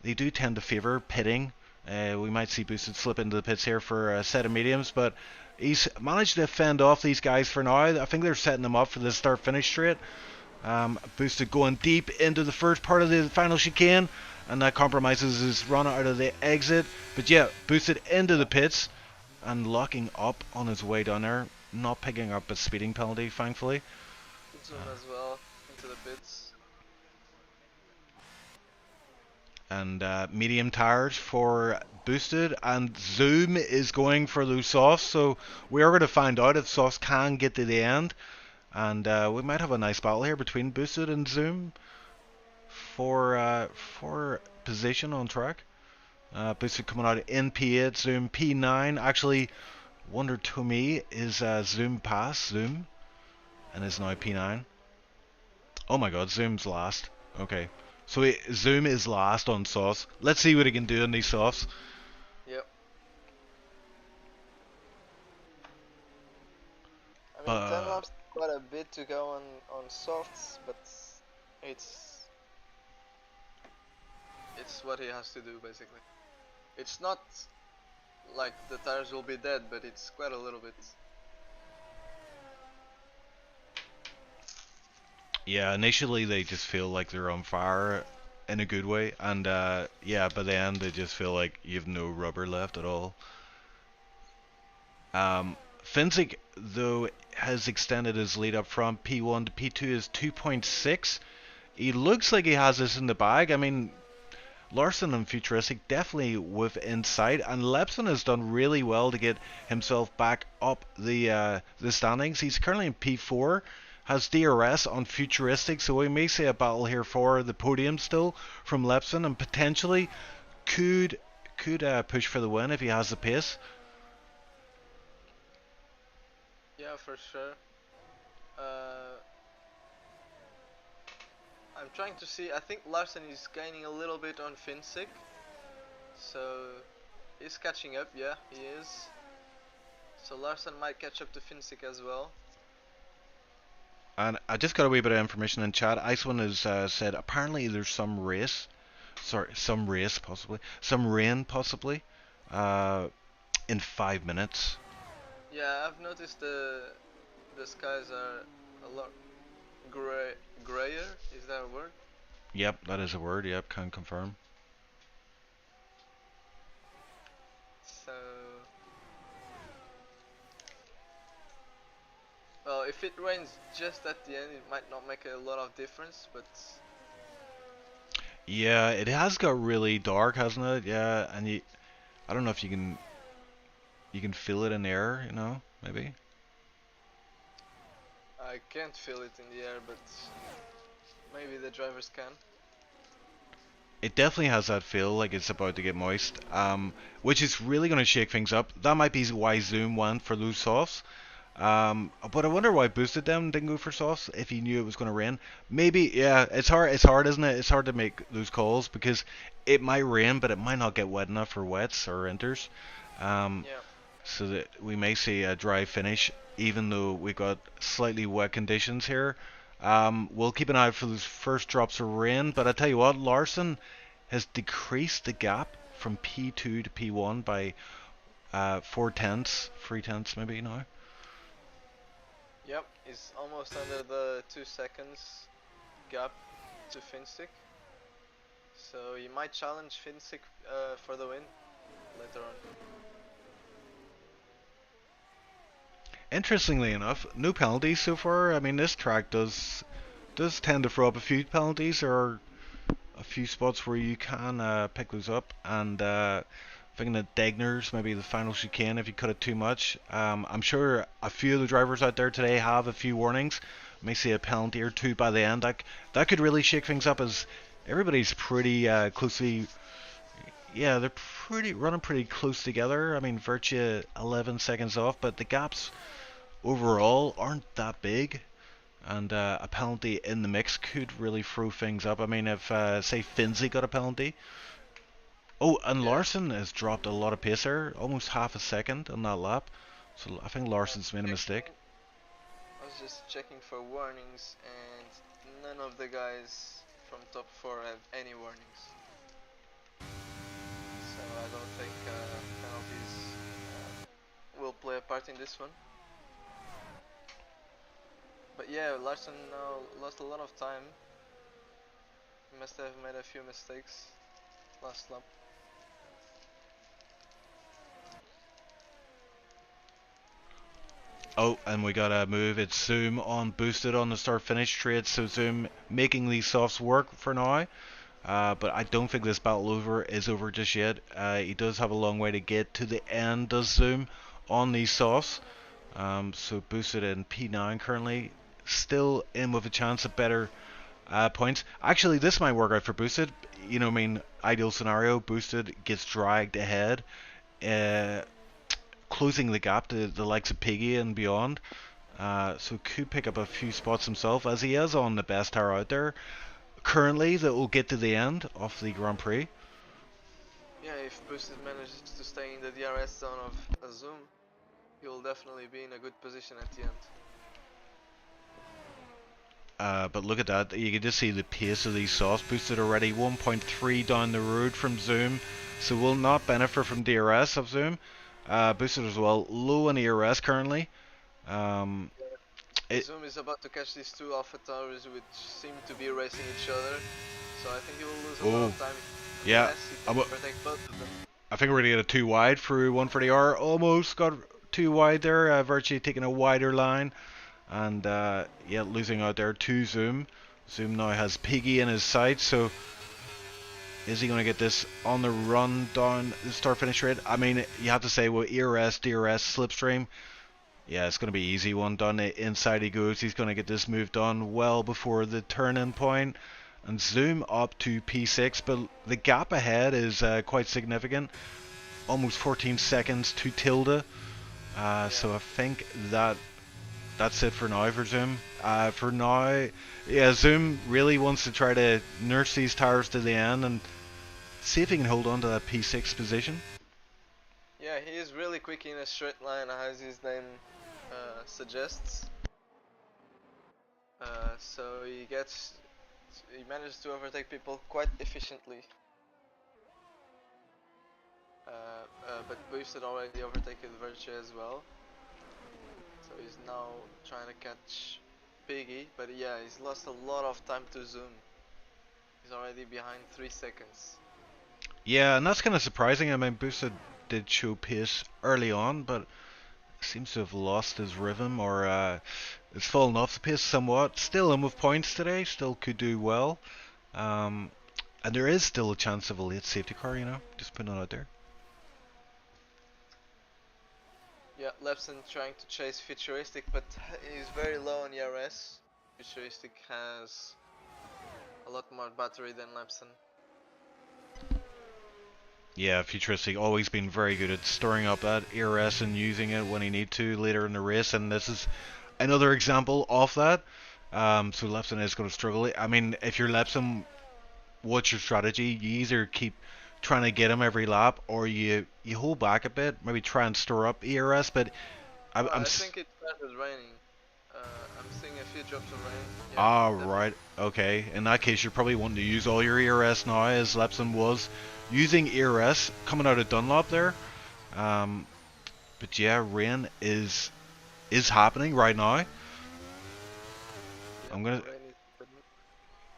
tend to favour pitting. We might see Boosted slip into the pits here for a set of mediums, but he's managed to fend off these guys for now. I think they're setting them up for the start-finish straight. Boosted going deep into the first part of the final chicane, and that compromises his run out of the exit. But yeah, Boosted into the pits and locking up on his way down there, not picking up a speeding penalty, thankfully. Zoom as well into the pits. And medium tires for Boosted, and Zoom is going for those softs, so we are going to find out if softs can get to the end, and we might have a nice battle here between Boosted and Zoom for position on track. Boosted coming out in P8, Zoom P9. Actually, wonder to me, is Zoom past Zoom and is now P9. Oh my god, Zoom's last. Okay. So Zoom is last on softs. Let's see what he can do on these softs. Yep. I mean, 10 laps quite a bit to go on softs, but it's what he has to do basically. It's not like the tires will be dead, but it's quite a little bit. Yeah, initially they just feel like they're on fire in a good way, and yeah, by the end they just feel like you have no rubber left at all. Finzik, though, has extended his lead up from P1 to P2 is 2.6. He looks like he has this in the bag. I mean, Larson and Futuristic definitely with insight, and Lepson has done really well to get himself back up the standings. He's currently in P4, has DRS on Futuristic, so we may see a battle here for the podium still from Lepson, and potentially could push for the win if he has the pace. Yeah, for sure. I'm trying to see. I think Larson is gaining a little bit on Finsick, so he's catching up. Yeah, he is. So Larson might catch up to Finsick as well. And I just got a wee bit of information in chat. Iceone has said apparently there's some rain possibly, in 5 minutes. Yeah, I've noticed the skies are a lot grayer. Is that a word? Yep, that is a word. Yep, can confirm. So, well, if it rains just at the end, it might not make a lot of difference, but yeah, it has got really dark, hasn't it? Yeah, and I don't know if you can feel it in the air, you know, maybe. I can't feel it in the air, but maybe the drivers can. It definitely has that feel like it's about to get moist, which is really going to shake things up. That might be why Zoom went for loose softs. But I wonder why Boosted them didn't go for softs if he knew it was going to rain. Maybe, yeah, it's hard, isn't it? It's hard to make those calls because it might rain, but it might not get wet enough for wets or inters. Yeah. So that we may see a dry finish, even though we got slightly wet conditions here. We'll keep an eye out for those first drops of rain, but I tell you what, Larson has decreased the gap from P2 to P1 by 3/10 maybe now. Yep, he's almost under the 2 seconds gap to Finstick. So he might challenge Finstick for the win later on. Interestingly enough, no penalties so far. I mean, this track does tend to throw up a few penalties. There are a few spots where you can pick those up, and thinking that Degner's maybe the final chicane if you cut it too much. I'm sure a few of the drivers out there today have a few warnings. May see a penalty or two by the end. That could really shake things up, as everybody's pretty closely. Yeah, they're running pretty close together. I mean, Virtua 11 seconds off, but the gaps overall aren't that big, and a penalty in the mix could really throw things up. I mean, if say Finzi got a penalty. Oh, and Yeah. Larson has dropped a lot of pace there, almost half a second on that lap. So I think Larson's made a mistake. I was just checking for warnings, and none of the guys from top 4 have any warnings. So I don't think penalties will play a part in this one. But yeah, Larson now lost a lot of time. He must have made a few mistakes last lap. Oh, and we got a move. It's Zoom on boosted on the start finish trade, so Zoom making these softs work for now. But I don't think this battle is over just yet. He does have a long way to get to the end, does Zoom, on these softs. So boosted in P9 currently, still in with a chance of better points. Actually, this might work out for boosted. You know, I mean, ideal scenario, boosted gets dragged ahead, closing the gap to the likes of Piggy and beyond. So could pick up a few spots himself, as he is on the best tire out there currently that will get to the end of the Grand Prix. Yeah, if Boosted manages to stay in the DRS zone of a Zoom, he will definitely be in a good position at the end. But look at that, you can just see the pace of these softs. Boosted already 1.3 down the road from Zoom, so will not benefit from DRS of Zoom. Boosted as well, low in ERS currently. Zoom is about to catch these two Alpha Towers which seem to be racing each other, so I think he will lose a lot of time. Yeah, he can protect both of them. I think we're going to get a too wide through 140R. Almost got too wide there, virtually taking a wider line. And yeah, losing out there to Zoom. Zoom now has Piggy in his sights, so is he going to get this on the run down the start finish rate? I mean, you have to say with ERS, DRS, Slipstream, yeah, it's going to be easy one done. Inside he goes. He's going to get this move done well before the turn-in point. And Zoom up to P6, but the gap ahead is quite significant. Almost 14 seconds to Tilda. So I think that's it for now for Zoom. For now, yeah, Zoom really wants to try to nurse these tires to the end and see if he can hold on to that P6 position. Yeah, he is really quick in a straight line, as his name suggests. So he manages to overtake people quite efficiently. But Boosted already overtaken Virtue as well. So he's now trying to catch Piggy, but yeah, he's lost a lot of time to Zoom. He's already behind 3 seconds. Yeah, and that's kind of surprising. I mean, Boosted did show pace early on, but seems to have lost his rhythm, or has fallen off the pace somewhat. Still in with points today, still could do well. And there is still a chance of a late safety car, you know, just putting it out there. Yeah, Lepson trying to chase Futuristic, but he's very low on ERS. Futuristic has a lot more battery than Lepson. Yeah, Futuristic always been very good at storing up that ERS and using it when he need to later in the race, and this is another example of that. So Lepson is going to struggle. I mean, if you're Lepson, what's your strategy? You either keep trying to get him every lap, or you hold back a bit, maybe try and store up ERS. But I think it started raining. I'm seeing a few drops of rain. Yeah, ah, right, okay. In that case, you're probably wanting to use all your ERS now, as Lepson was using ERS coming out of Dunlop there. But yeah, rain is happening right now. Yeah, I'm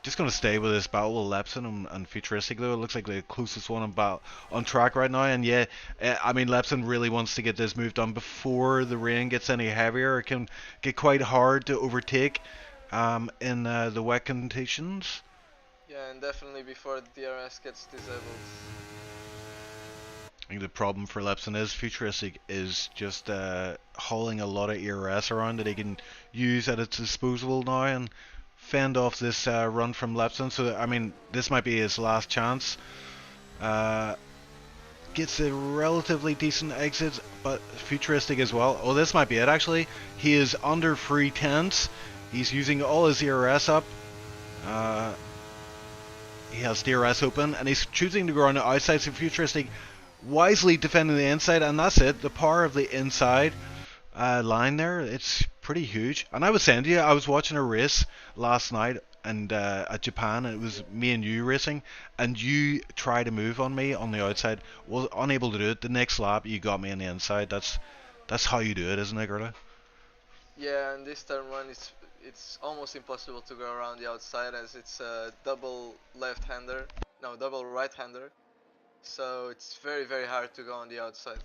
just gonna stay with this battle with Lepson and Futuristic though. It looks like the closest one on track right now. And yeah, I mean, Lepson really wants to get this move done before the rain gets any heavier. It can get quite hard to overtake in the wet conditions. Yeah, and definitely before the DRS gets disabled. I think the problem for Lepson is Futuristic is just hauling a lot of ERS around that he can use at its disposal now and fend off this run from Lepson. So I mean, this might be his last chance. Gets a relatively decent exit, but Futuristic as well. Oh, this might be it actually. He is under 3/10. He's using all his ERS up. He has DRS open, and he's choosing to go on the outside. So Futuristic wisely defending the inside, and that's it. The power of the inside. line there. It's pretty huge. And I was saying to you, I was watching a race last night and at Japan. And it was me and you racing, and you tried to move on me on the outside. Was unable to do it. The next lap, you got me on the inside. That's how you do it, isn't it, Gerda? Yeah, and this turn one it's almost impossible to go around the outside as it's a double left-hander, no, double right-hander. So it's very hard to go on the outside.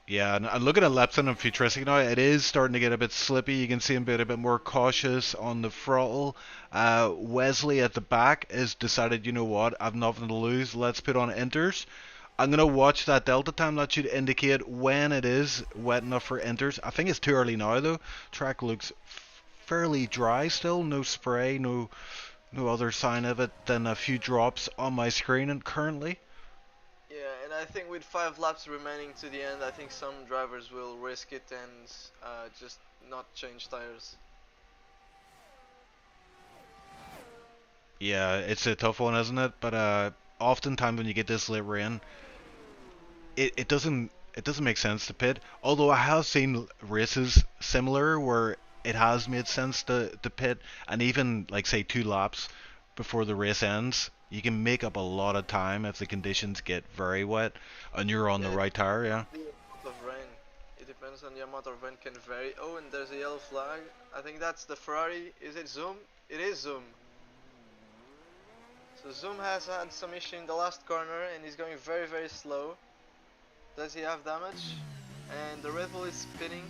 Yeah, and looking at Lepson and Futuristic now, it is starting to get a bit slippy. You can see him being a bit more cautious on the throttle. Wesley at the back has decided, you know what, I've nothing to lose. Let's put on inters. I'm going to watch that delta time. That should indicate when it is wet enough for inters. I think it's too early now, though. Track looks fairly dry still. No spray, no other sign of it than a few drops on my screen and currently. Yeah, and I think with 5 laps remaining to the end, I think some drivers will risk it and just not change tires. Yeah, it's a tough one, isn't it? But oftentimes when you get this late rain, it doesn't make sense to pit. Although I have seen races similar where it has made sense to pit, and even like say 2 laps before the race ends, you can make up a lot of time if the conditions get very wet and you're on the Yeah, right tire. Yeah. the amount of rain. It depends on the amount of rain can vary. Oh, and there's a yellow flag. I think that's the Ferrari. Is it Zoom? It is Zoom. So Zoom has had some issue in the last corner and he's going very slow. Does he have damage? And the Red Bull is spinning.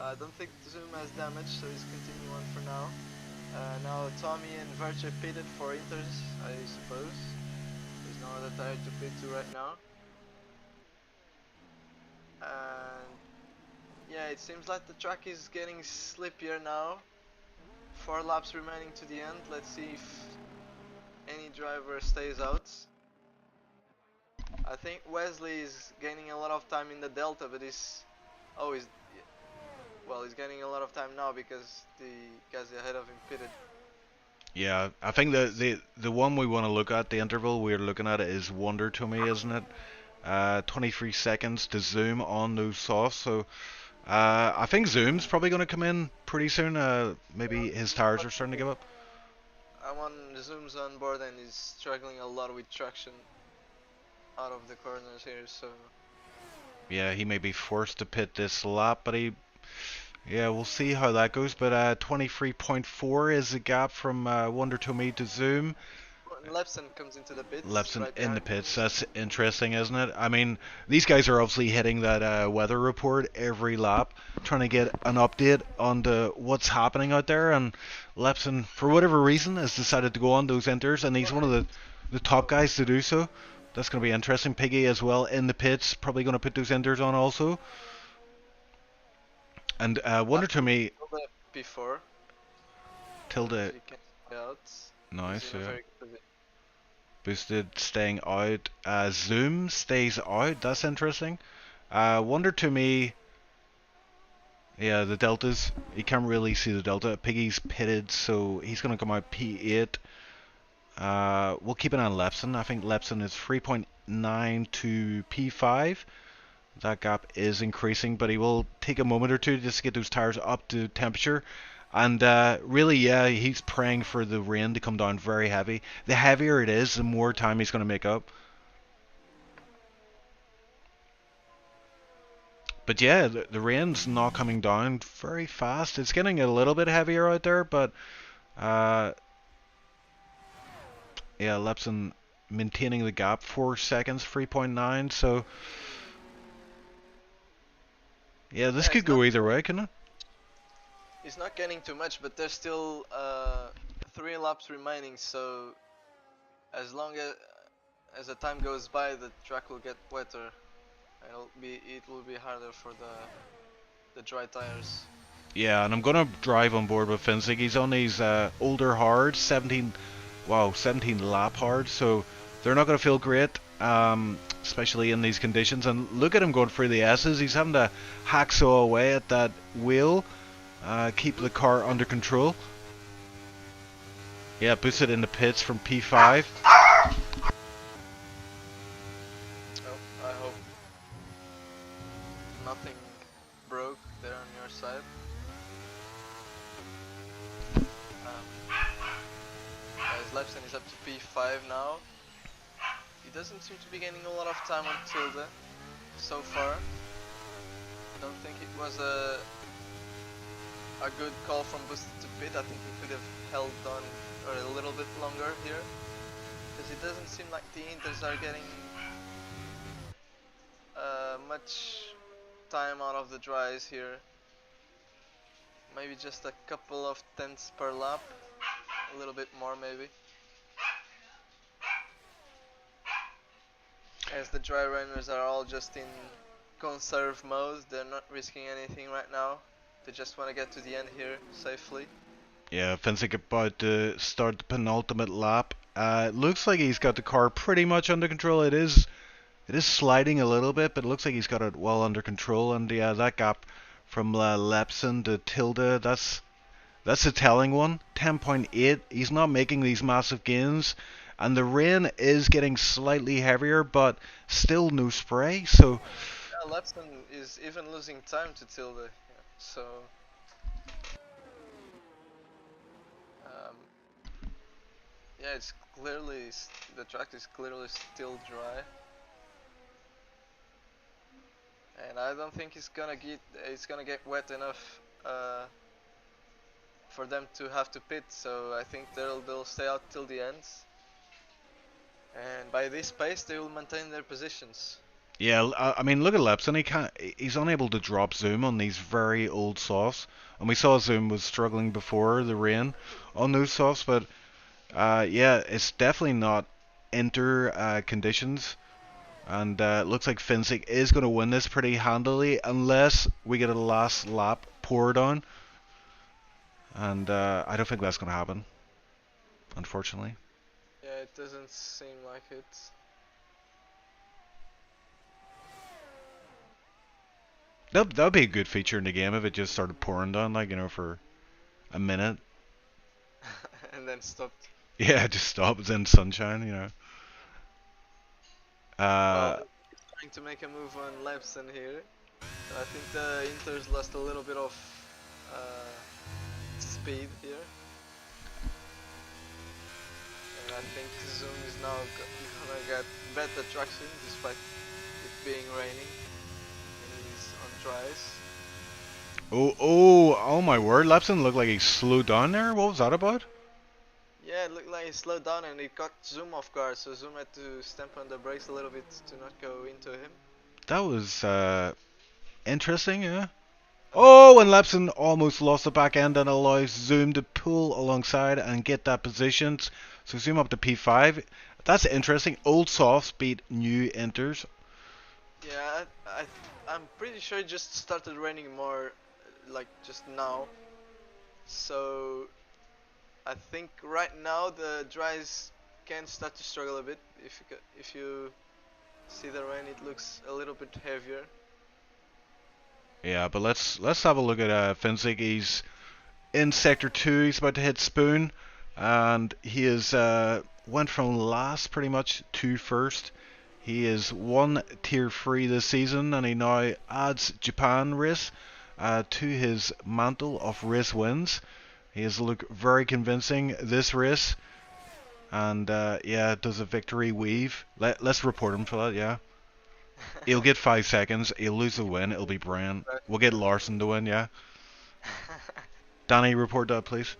I don't think Zoom has damage, so he's continuing on for now. Now Tommy and Verge pitted for Inters, I suppose. There's no other tire to pit to right now. And yeah, it seems like the track is getting slippier now. 4 laps remaining to the end. Let's see if any driver stays out. I think Wesley is gaining a lot of time in the Delta, but he's gaining a lot of time now because the guys ahead of him pitted. Yeah, I think the one we want to look at, the interval we're looking at, is Wonder to me, isn't it? 23 seconds to Zoom on those softs. So I think Zoom's probably going to come in pretty soon. Maybe his tires are starting to give up. I'm on Zoom's on board and he's struggling a lot with traction out of the corners here, so Yeah, he may be forced to pit this lap, but yeah, we'll see how that goes. But 23.4 is the gap from Wonder to me to Zoom. Lepson comes into the pits. Lepson right in the behind. pits. That's interesting, isn't it? I mean, these guys are obviously hitting that weather report every lap, trying to get an update on what's happening out there. And Lepson, for whatever reason, has decided to go on those inters, and he's one of the top guys to do so. That's going to be interesting. Piggy as well in the pits, probably going to put those inters on also. And Wonder to me, Before Tilda, he can stay out. nice, He's in a yeah. very good position. Boosted staying out. Zoom stays out. That's interesting. Wonder to me. Yeah, the deltas. You can't really see the delta. Piggy's pitted, so he's going to come out P8. We'll keep an eye on Lepson. I think Lepson is 3.9 to P5. That gap is increasing, but he will take a moment or two just to get those tires up to temperature. And really, yeah, he's praying for the rain to come down very heavy. The heavier it is, the more time he's going to make up. But yeah, the rain's not coming down very fast. It's getting a little bit heavier out there, but yeah, Lepson maintaining the gap, 4 seconds, 3.9. So yeah, this could go either way, couldn't it? He's not getting too much, but there's still 3 laps remaining. So as long as the time goes by, the track will get wetter. It will be harder for the dry tires. Yeah, and I'm gonna drive on board with Finzig. He's on these older hards, 17 lap hards, so they're not gonna feel great, especially in these conditions. And look at him going through the S's. He's having to hacksaw away at that wheel, keep the car under control. Yeah, boosted in the pits from P5. I hope nothing doesn't seem to be gaining a lot of time on Tilde so far. Don't think it was a good call from boosted to pit. I think he could have held on or a little bit longer here, because it doesn't seem like the Inters are getting much time out of the dries here. Maybe just a couple of tenths per lap, a little bit more maybe. As the dry runners are all just in conserve mode, they're not risking anything right now. They just want to get to the end here safely. Yeah, Fensick about to start the penultimate lap. It looks like he's got the car pretty much under control. It is sliding a little bit, but it looks like he's got it well under control. And yeah, that gap from Lepson to Tilde, that's a telling one. 10.8. He's not making these massive gains, and the rain is getting slightly heavier, but still no spray. So yeah, Lepson is even losing time to Tilde. Yeah, so yeah, it's clearly the track is clearly still dry. And I don't think it's gonna get wet enough for them to have to pit. So I think they'll stay out till the end. And by this pace, they will maintain their positions. yeah, I mean, look at Lepson. He's unable to drop Zoom on these very old softs, and we saw Zoom was struggling before the rain on those softs. But yeah, it's definitely not Inter conditions. And it looks like Finsick is going to win this pretty handily, unless we get a last lap pour down. And I don't think that's going to happen, unfortunately. Yeah, it doesn't seem like it. That'd be a good feature in the game if it just started pouring down, like, you know, for a minute. And then stopped. Yeah, just stop. It's in sunshine, you know. Well, trying to make a move on Lepson here. So I think the Inters lost a little bit of speed here. And I think Zoom is now gonna get better traction despite it being raining. And he's on dries. Oh my word. Lepson looked like he slowed down there. What was that about? Yeah, it looked like he slowed down and it caught Zoom off guard, so Zoom had to stamp on the brakes a little bit to not go into him. That was interesting, yeah. Oh, and Lepson almost lost the back end and allows Zoom to pull alongside and get that position. So Zoom up to P5. That's interesting. Old softs beat new Inters. Yeah, I'm pretty sure it just started raining more, like just now. So I think right now the dries can start to struggle a bit. If you see the rain, it looks a little bit heavier. Yeah, but let's have a look at Finsick. He's in sector 2. He's about to hit Spoon, and he is went from last pretty much to first. He is 1 tier 3 this season, and he now adds Japan race to his mantle of race wins. He has looked very convincing this race, and yeah, does a victory weave. Let's report him for that, yeah. He'll get 5 seconds, he'll lose the win, it'll be brilliant. We'll get Larson to win, yeah. Danny, report that, please.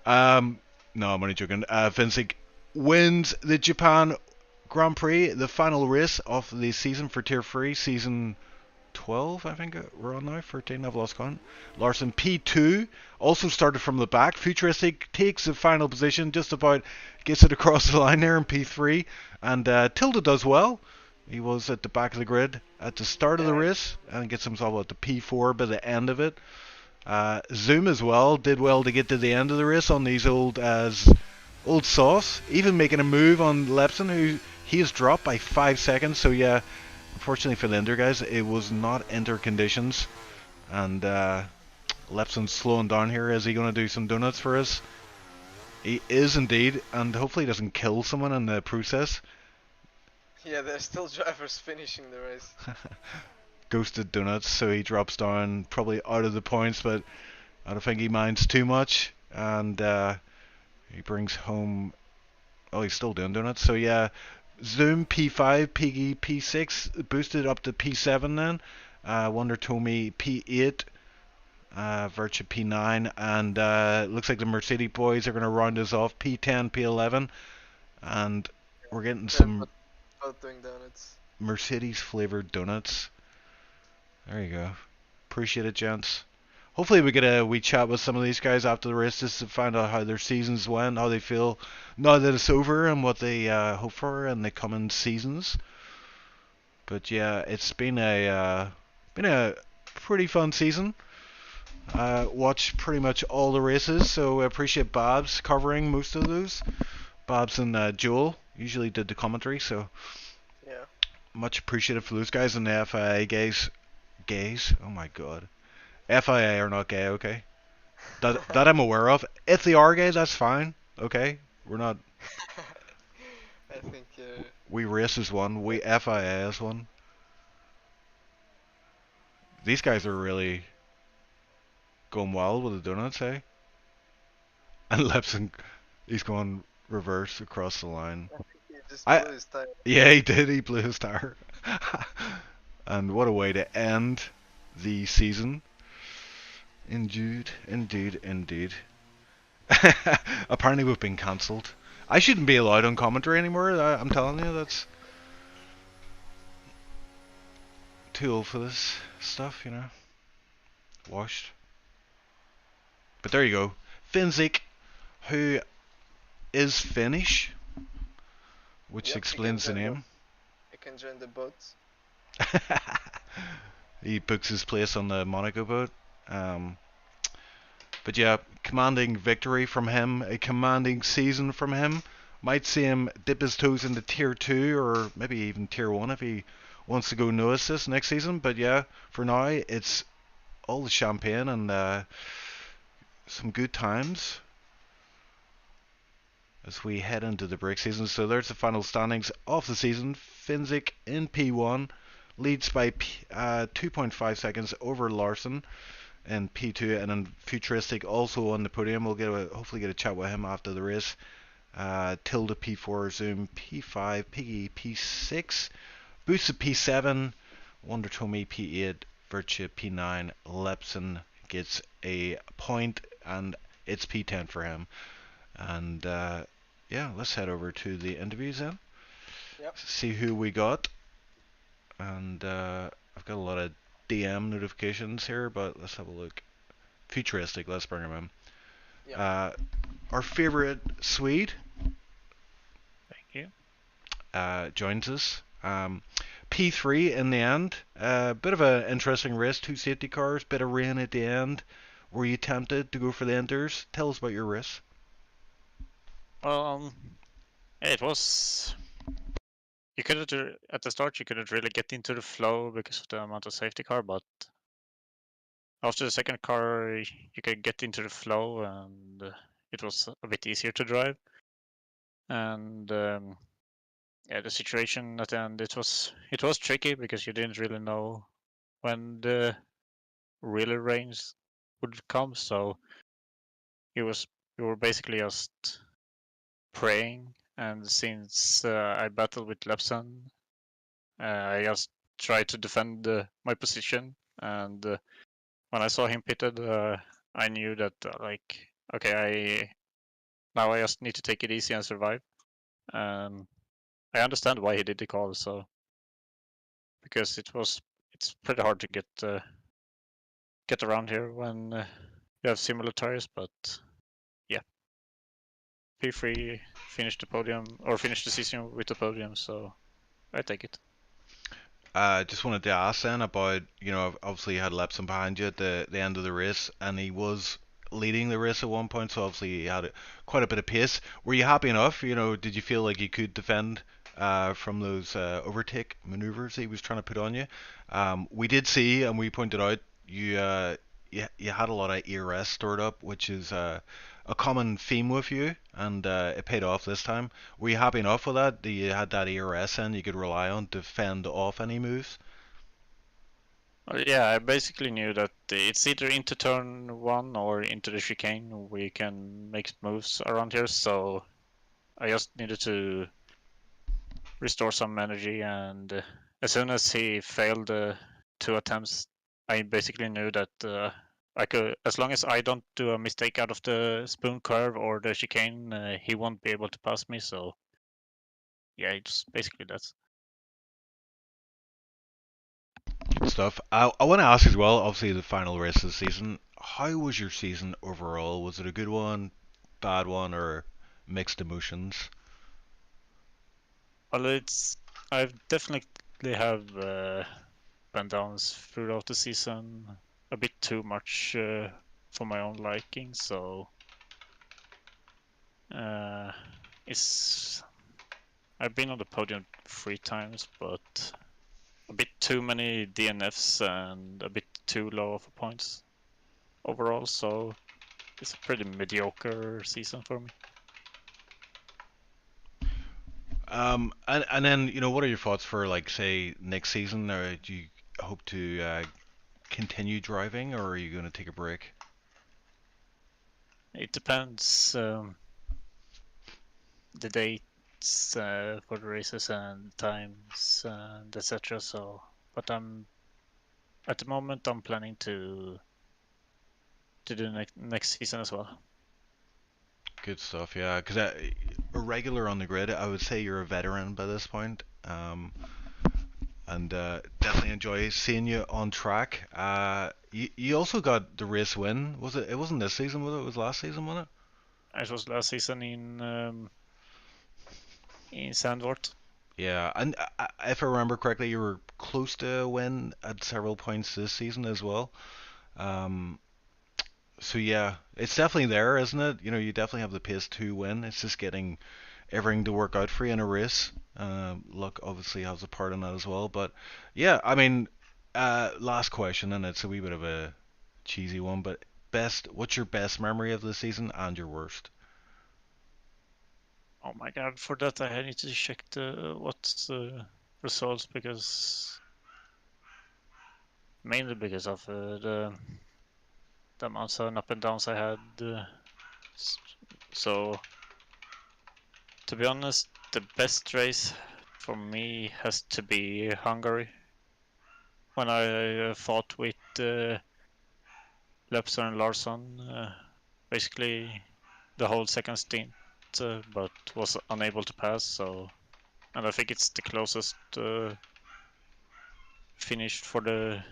No, I'm only joking. Finsick wins the Japan Grand Prix, the final race of the season for Tier 3, season 12, I think we're on now, 13, I've lost count. Larson P2, also started from the back. Futuristic takes the final position, just about gets it across the line there in P3, and Tilde does well. He was at the back of the grid at the start of the race, and gets himself at the P4 by the end of it. Zoom as well, did well to get to the end of the race on these old softs, even making a move on Lepson, who he has dropped by 5 seconds, so yeah, unfortunately for the Inter guys, it was not Inter conditions, and Lepson's slowing down here. Is he going to do some donuts for us? He is indeed, and hopefully he doesn't kill someone in the process. Yeah, there's still drivers finishing the race. Ghosted donuts, so he drops down, probably out of the points, but I don't think he minds too much, and he brings home. Oh, he's still doing donuts. So yeah, Zoom P5, Piggy P6, boosted up to P7 then. Wonder Tommy P8, Virtua P9, and looks like the Mercedes boys are going to round us off P10, P11, and we're getting They're some both doing donuts. Mercedes flavored donuts. There you go. Appreciate it, gents. Hopefully we get a wee chat with some of these guys after the race just to find out how their seasons went, how they feel now that it's over, and what they hope for in the coming seasons. But yeah, it's been a pretty fun season. Watched pretty much all the races, so I appreciate Babs covering most of those. Babs and Joel usually did the commentary, so Yeah. much appreciated for those guys and the FIA guys. Gays? Oh my god. FIA are not gay, okay? That I'm aware of. If they are gay, that's fine, okay? We're not. I think We race as one. We FIA as one. These guys are really going wild with the donuts, eh? And Lepson, he's going reverse across the line. I think he just I blew his tire. Yeah, he did. He blew his tire. And what a way to end the season. Indeed, indeed, indeed. Apparently we've been cancelled. I shouldn't be allowed on commentary anymore. I'm telling you, that's too old for this stuff, you know. Washed. But there you go. Finzik, who is Finnish, which Yep, explains the name. You can join the boat. He books his place on the Monaco boat. But yeah, commanding victory from him, a commanding season from him. Might see him dip his toes into Tier 2 or maybe even Tier 1 if he wants to go no assist next season. But yeah, for now, it's all the champagne and some good times as we head into the break season. So there's the final standings of the season. Finzik in P1 leads by 2.5 seconds over Larson in P2, and then Futuristic also on the podium. We'll hopefully get a chat with him after the race. Tilda P4, Zoom P5, Piggy P6, Boosta P7, Wonder Tommy P8, Virtua P9, Lepson gets a point, and it's P10 for him. And yeah, let's head over to the interviews then. Yep. See who we got. And I've got a lot of DM notifications here, but let's have a look. Futuristic, let's bring him in. Yep. Our favorite Swede Thank you. joins us. P3 in the end. Bit of an interesting race. 2 safety cars, bit of rain at the end. Were you tempted to go for the Enders? Tell us about your race. Well, it was. You couldn't at the start. You couldn't really get into the flow because of the amount of safety car, but after the second car, you could get into the flow, and it was a bit easier to drive. And yeah, the situation at the end, it was tricky because you didn't really know when the really range would come. So you were basically just praying. And since I battled with Lepson, I just tried to defend my position. And when I saw him pitted, I knew that like, okay, I just need to take it easy and survive. I understand why he did the call, so because it's pretty hard to get around here when you have similar tires, but yeah, P3 finished the podium or finished the season with the podium, so I take it. Just wanted to ask then about, you know, obviously you had Lepson behind you at the end of the race, and he was leading the race at one point, so obviously he had quite a bit of pace. Were you happy enough? You know, did you feel like you could defend from those overtake maneuvers he was trying to put on you? We did see, and we pointed out, you had a lot of ERS stored up, which is a common theme with you, and it paid off this time. Were you happy enough with that? You had that ERS and you could rely on to fend off any moves? Yeah, I basically knew that it's either into turn 1 or into the chicane we can make moves around here, so I just needed to restore some energy, and as soon as he failed 2 attempts, I basically knew that I could, as long as I don't do a mistake out of the spoon curve or the chicane, he won't be able to pass me. So yeah, it's basically that. Good stuff. I want to ask as well, obviously the final race of the season, how was your season overall? Was it a good one, bad one, or mixed emotions? Well, I've definitely have and downs throughout the season, a bit too much for my own liking. So it's I've been on the podium 3 times, but a bit too many DNFs and a bit too low of points overall. So it's a pretty mediocre season for me. And then what are your thoughts for like say next season? Or do you hope to continue driving, or are you going to take a break? It depends the dates for the races and times and etc. So, but at the moment I'm planning to do next season as well. Good stuff, yeah. Because a regular on the grid, I would say you're a veteran by this point. And definitely enjoy seeing you on track. You also got the race win. Was it? It wasn't this season, was it? It was last season, wasn't It was last season in Sandvort. Yeah, and if I remember correctly, you were close to a win at several points this season as well. Um, so yeah, it's definitely there, isn't it? You definitely have the pace to win. It's just getting everything to work out for you in a race. Luck obviously has a part in that as well. But yeah, I mean, last question, and it's a wee bit of a cheesy one, but what's your best memory of the season and your worst? Oh my god! For that I need to check what's the results, because mainly because of the amounts of up and downs I had. So to be honest, the best race for me has to be Hungary, when I fought with Lepser and Larsson, basically the whole second stint, but was unable to pass. So, and I think it's the closest finish for the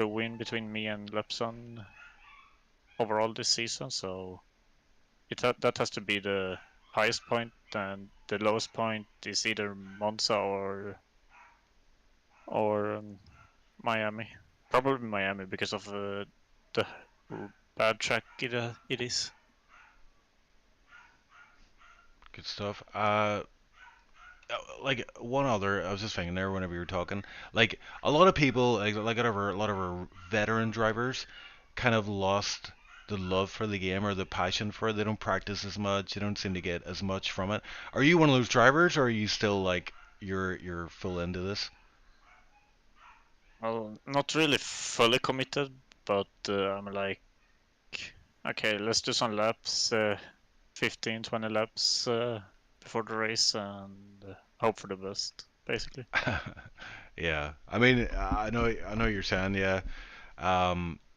win between me and Lepson overall this season. So that has to be the highest point, and the lowest point is either Monza or Miami. Probably Miami because of the bad track it is. Good stuff. Like one other, I was just thinking there whenever you were talking, like a lot of people, like a lot of our veteran drivers, kind of lost the love for the game or the passion for it. They don't practice as much. They don't seem to get as much from it. Are you one of those drivers, or are you still like you're full into this? Well, not really fully committed, but I'm like, okay, let's do some laps, 15, 20 laps before the race, and hope for the best, basically. Yeah, I mean, I know what you're saying. Yeah,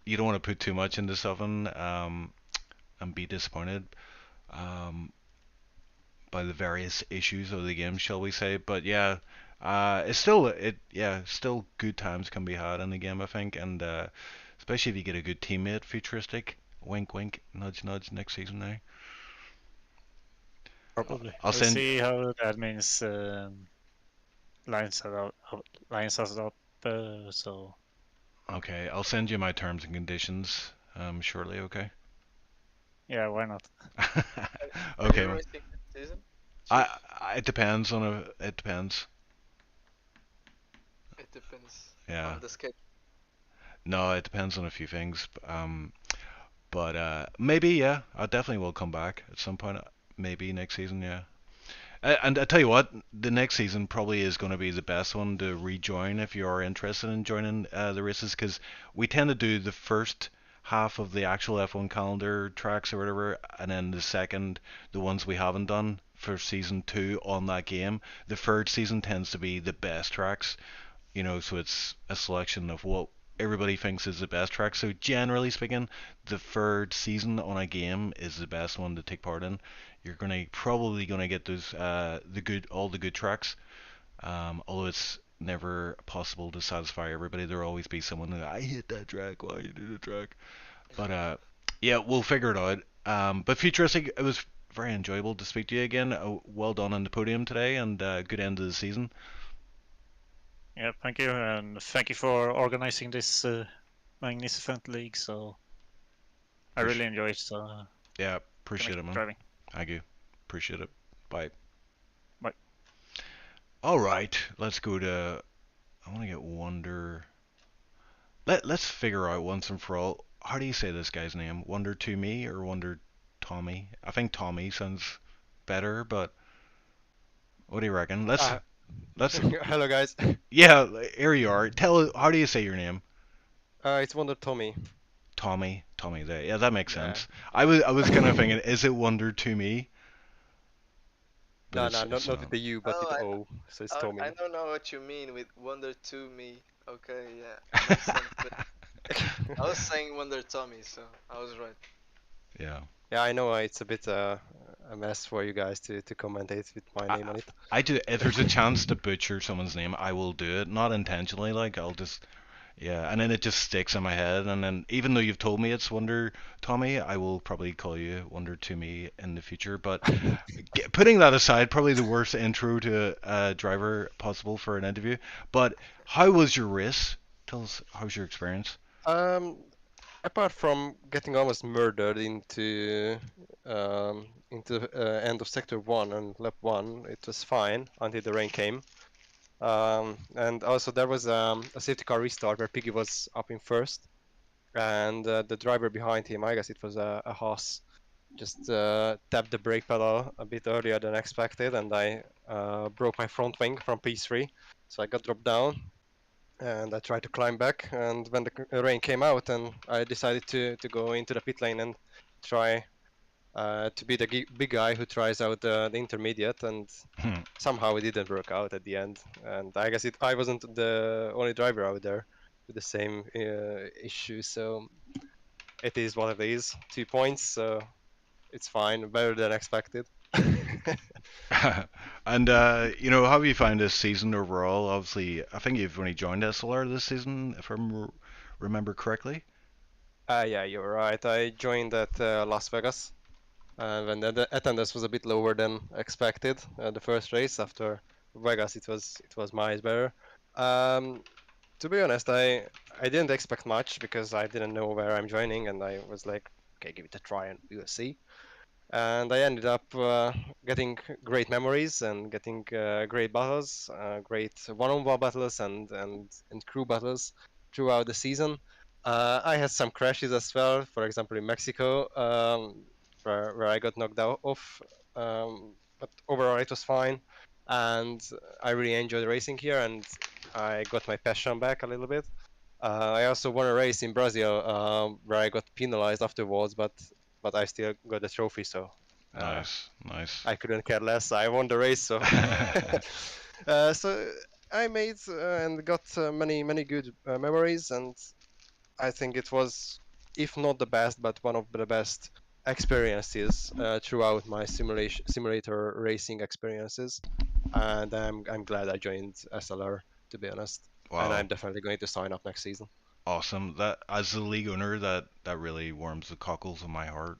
you don't want to put too much into something, and be disappointed. Um, by the various issues of the game, shall we say? But yeah, still good times can be had in the game, I think, and especially if you get a good teammate, futuristic. Wink, wink, nudge, nudge. Next season now. Probably. I'll We'll send. see how the admins lines are up, lines us up. So Okay, I'll send you my terms and conditions shortly. Okay. yeah, why not? Are Okay, you man. racing this season, I, Chief? it depends on it depends. It depends Yeah. on the schedule. No, it depends on a few things. But maybe yeah, I definitely will come back at some point. Maybe next season, yeah. And I tell you what, the next season probably is going to be the best one to rejoin if you are interested in joining the races, because we tend to do the first half of the actual F1 calendar tracks or whatever, and then the second, the ones we haven't done for season 2 on that game. The third season tends to be the best tracks, you know, so it's a selection of what everybody thinks is the best track. So generally speaking, the third season on a game is the best one to take part in. You're probably gonna get those all the good tracks. Although it's never possible to satisfy everybody, there'll always be someone that I hate that track. Why you do the track? But yeah, we'll figure it out. But futuristic, it was very enjoyable to speak to you again. Well done on the podium today, and good end of the season. Yeah, thank you, and thank you for organizing this magnificent league. So I really enjoy it. So yeah, appreciate it, man. Driving. Thank you. Appreciate it. Bye. Bye. All right, let's go to. I want to get Wonder. Let's figure out once and for all. How do you say this guy's name? Wonder to me or Wonder Tommy? I think Tommy sounds better, but what do you reckon? Let's. Hello guys. Yeah, here you are. How do you say your name? It's Wonder Tommy. Tommy. There. Yeah, that makes sense. I was kind of thinking, is it Wonder to me? But no, not with the U, but with the O. So it's Tommy. I don't know what you mean with Wonder to me. Okay, yeah. Makes sense, but I was saying Wonder Tommy, so I was right. Yeah. Yeah, I know it's a bit a mess for you guys to commentate with my name on it. I do. If there's a chance to butcher someone's name, I will do it. Not intentionally, like I'll just. Yeah, and then it just sticks in my head, and then even though you've told me it's Wonder Tommy, I will probably call you Wonder to me in the future. But putting that aside, probably the worst intro to a driver possible for an interview. But how was your race? Tell us, how's your experience? Apart from getting almost murdered into end of sector 1 and lap 1, it was fine until the rain came. And also there was a safety car restart where Piggy was up in first, and the driver behind him, I guess it was a Haas, just tapped the brake pedal a bit earlier than expected, and I broke my front wing from P3, so I got dropped down, and I tried to climb back, and when the rain came out, and I decided to go into the pit lane and try to be the big guy who tries out the intermediate, and somehow it didn't work out at the end. And I guess I wasn't the only driver out there with the same issue, so it is what it is. 2 points, so it's fine, better than expected. And you know, how have you found this season overall? Obviously, I think you've only joined SLR this season, if I remember correctly. Yeah, you're right. I joined at Las Vegas. When the attendance was a bit lower than expected, the first race after Vegas, it was miles better. To be honest, I didn't expect much because I didn't know where I'm joining, and I was like, okay, give it a try and we'll see. And I ended up getting great memories and getting great battles, great one-on-one battles and crew battles throughout the season. I had some crashes as well, for example in Mexico, where I got knocked off, but overall it was fine, and I really enjoyed racing here, and I got my passion back a little bit. I also won a race in Brazil where I got penalized afterwards, but I still got the trophy, so Nice. I couldn't care less. I won the race, so so I made and got many good memories, and I think it was, if not the best, but one of the best experiences throughout my simulator racing experiences, and I'm glad I joined SLR, to be honest. Wow. And I'm definitely going to sign up next season. Awesome. That, as the league owner, that really warms the cockles of my heart.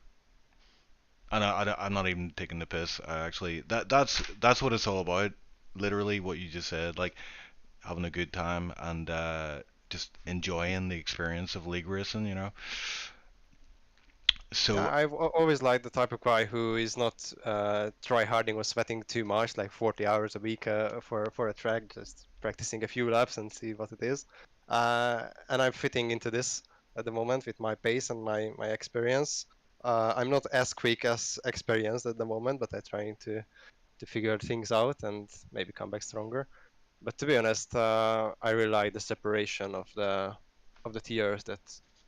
And I'm not even taking the piss. I actually, that's what it's all about. Literally, what you just said, like having a good time and just enjoying the experience of league racing. You know. So Yeah, I've always liked the type of guy who is not try-harding or sweating too much, like 40 hours a week for a track, just practicing a few laps and see what it is. And I'm fitting into this at the moment with my pace and my experience. I'm not as quick as experienced at the moment, but I'm trying to figure things out and maybe come back stronger. But to be honest, I really like the separation of the tiers, that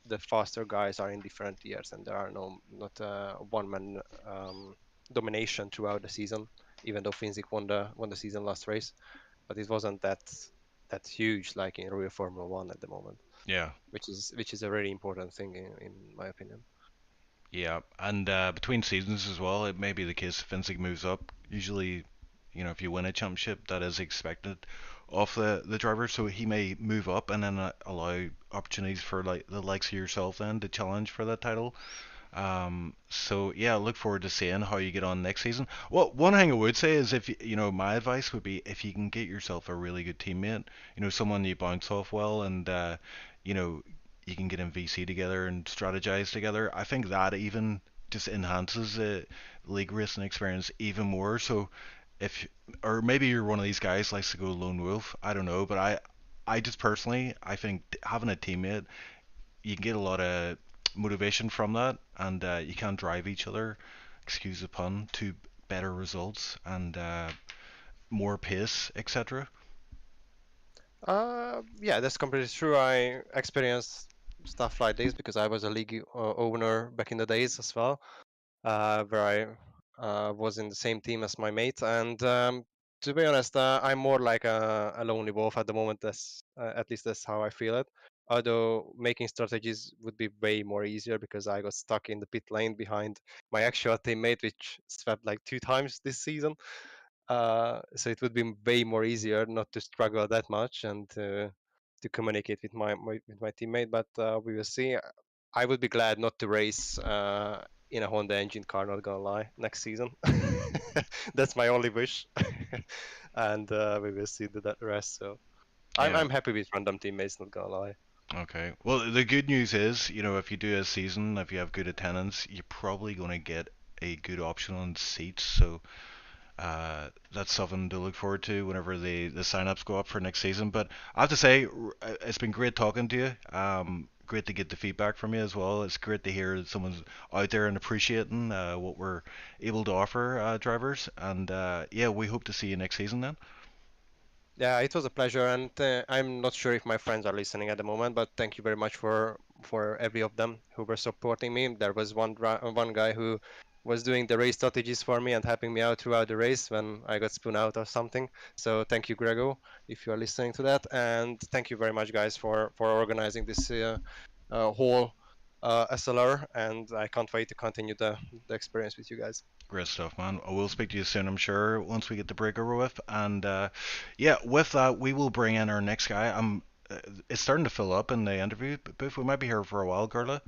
the faster guys are in different tiers, and there are not one man domination throughout the season, even though Finzik won the season last race, but it wasn't that huge like in real Formula One at the moment, Yeah. which is a very important thing in my opinion. Yeah, and between seasons as well, it may be the case if Finzig moves up. Usually, you know, if you win a championship, that is expected of the driver, so he may move up and then allow opportunities for like the likes of yourself then to challenge for that title. So yeah, look forward to seeing how you get on next season. Well, one thing I would say is if you know, my advice would be if you can get yourself a really good teammate, you know, someone you bounce off well, and you know, you can get in VC together and strategize together. I think that even just enhances the league racing experience even more. So if, or maybe you're one of these guys likes to go lone wolf, I don't know, but I just personally, I think having a teammate, you can get a lot of motivation from that, and you can drive each other, excuse the pun, to better results and more pace, etc. Yeah, that's completely true. I experienced stuff like this because I was a league owner back in the days as well, where I was in the same team as my mate. And to be honest, I'm more like a lonely wolf at the moment. That's at least that's how I feel it. Although making strategies would be way more easier because I got stuck in the pit lane behind my actual teammate, which swept like 2 times this season. So it would be way more easier not to struggle that much and to communicate with my teammate. But we will see. I would be glad not to race in a Honda engine car. Not gonna lie, next season. That's my only wish. And we will see the rest. So Yeah. I'm happy with random teammates. Not gonna lie. Okay. Well, the good news is, you know, if you do a season, if you have good attendance, you're probably going to get a good option on seats. So that's something to look forward to whenever the sign-ups go up for next season. But I have to say, it's been great talking to you. Great to get the feedback from you as well. It's great to hear that someone's out there and appreciating what we're able to offer drivers. And yeah, we hope to see you next season then. Yeah, it was a pleasure, and I'm not sure if my friends are listening at the moment, but thank you very much for every of them who were supporting me. There was one guy who was doing the race strategies for me and helping me out throughout the race when I got spun out or something. So thank you, Grego, if you are listening to that, and thank you very much, guys, for organizing this whole SLR, and I can't wait to continue the experience with you guys. Great stuff, man. I will speak to you soon, I'm sure, once we get the break over with. And yeah, with that, we will bring in our next guy. It's starting to fill up in the interview booth. We might be here for a while, Carla.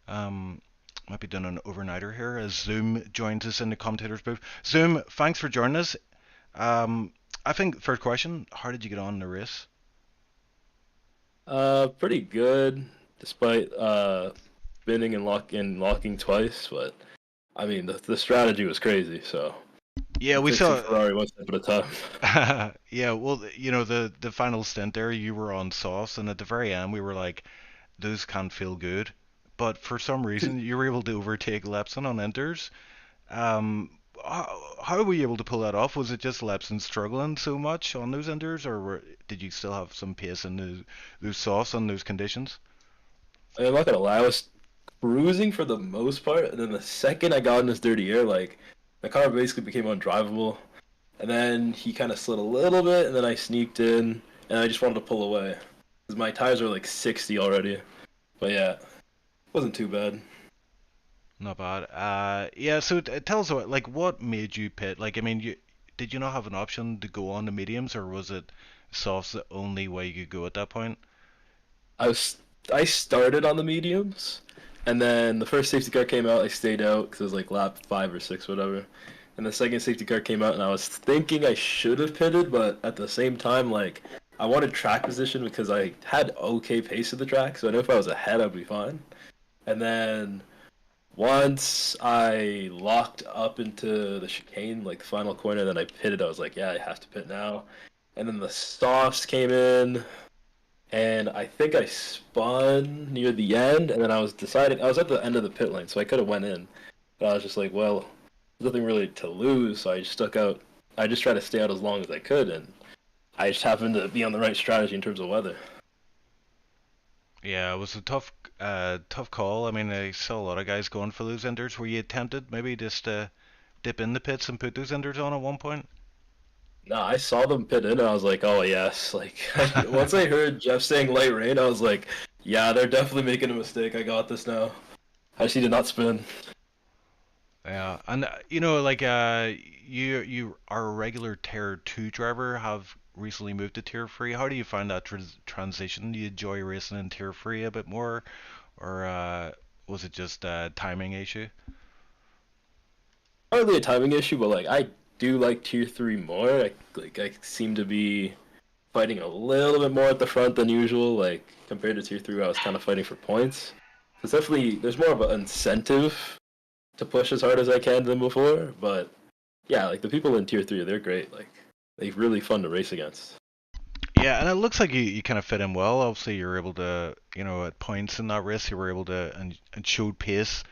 Um, might be doing an overnighter here as Zoom joins us in the commentators booth. Zoom, thanks for joining us. I think first question: how did you get on in the race? Pretty good, despite spinning and locking twice. But I mean, the strategy was crazy. So Yeah, we fixing saw. Ferrari one step at a time. Yeah, well, you know, the final stint there, you were on sauce, and at the very end, we were like, those can't feel good. But for some reason, you were able to overtake Lepson on inters. How were you able to pull that off? Was it just Lepson struggling so much on those inters, or did you still have some pace in those softs on those conditions? I'm not gonna lie, I was cruising for the most part, and then the second I got in this dirty air, like the car basically became undrivable. And then he kind of slid a little bit, and then I sneaked in, and I just wanted to pull away because my tires were like 60 already. But yeah, wasn't too bad. Not bad. Yeah. So tell us what made you pit? Like, I mean, did you not have an option to go on the mediums, or was it softs the only way you could go at that point? I was I started on the mediums, and then the first safety car came out. I stayed out because it was like lap 5 or 6, whatever. And the second safety car came out, and I was thinking I should have pitted, but at the same time, like I wanted track position because I had okay pace of the track, so I knew if I was ahead, I'd be fine. And then once I locked up into the chicane, like the final corner, then I pitted. I was like, yeah, I have to pit now. And then the softs came in, and I think I spun near the end, and then I was deciding I was at the end of the pit lane, so I could have went in, but I was just like, well, there's nothing really to lose, so I just stuck out. I just tried to stay out as long as I could, and I just happened to be on the right strategy in terms of weather. Yeah, it was a tough call. I mean, I saw a lot of guys going for those enders. Were you tempted maybe just to dip in the pits and put those enders on at one point? No, I saw them pit in and I was like, oh yes. Like once I heard Jeff saying light rain, I was like, yeah, they're definitely making a mistake. I got this now. I actually did not spin. Yeah, and you are a regular Tier 2 driver, have recently moved to Tier 3. How do you find that transition? Do you enjoy racing in Tier 3 a bit more, or was it just a timing issue? Not really a timing issue, but like I do like Tier 3 more. I seem to be fighting a little bit more at the front than usual. Like compared to Tier 3, where I was kind of fighting for points. It's definitely there's more of an incentive to push as hard as I can than before. But yeah, like the people in Tier 3, they're great. Like they're really fun to race against. Yeah, and it looks like you kind of fit in well. Obviously, you're able to, at points in that race, you were able to and showed pace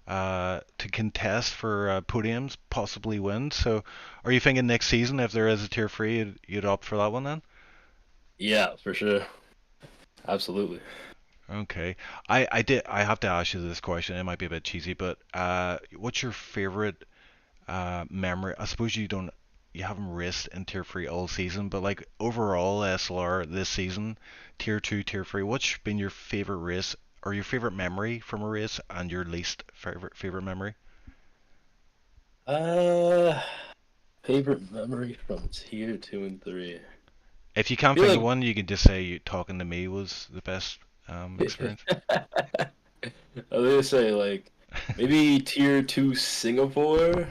to contest for podiums, possibly win. So, are you thinking next season, if there is a Tier 3, you'd opt for that one then? Yeah, for sure. Absolutely. Okay. I have to ask you this question. It might be a bit cheesy, but what's your favorite memory? I suppose you haven't raced in Tier 3 all season, but like overall SLR this season, Tier 2, Tier 3, what's been your favorite race or your favorite memory from a race and your least favorite memory? Uh, Favorite memory from Tier 2 and 3. If you I can't feel think of like one, you can just say talking to me was the best experience. I was gonna say like maybe Tier 2 Singapore,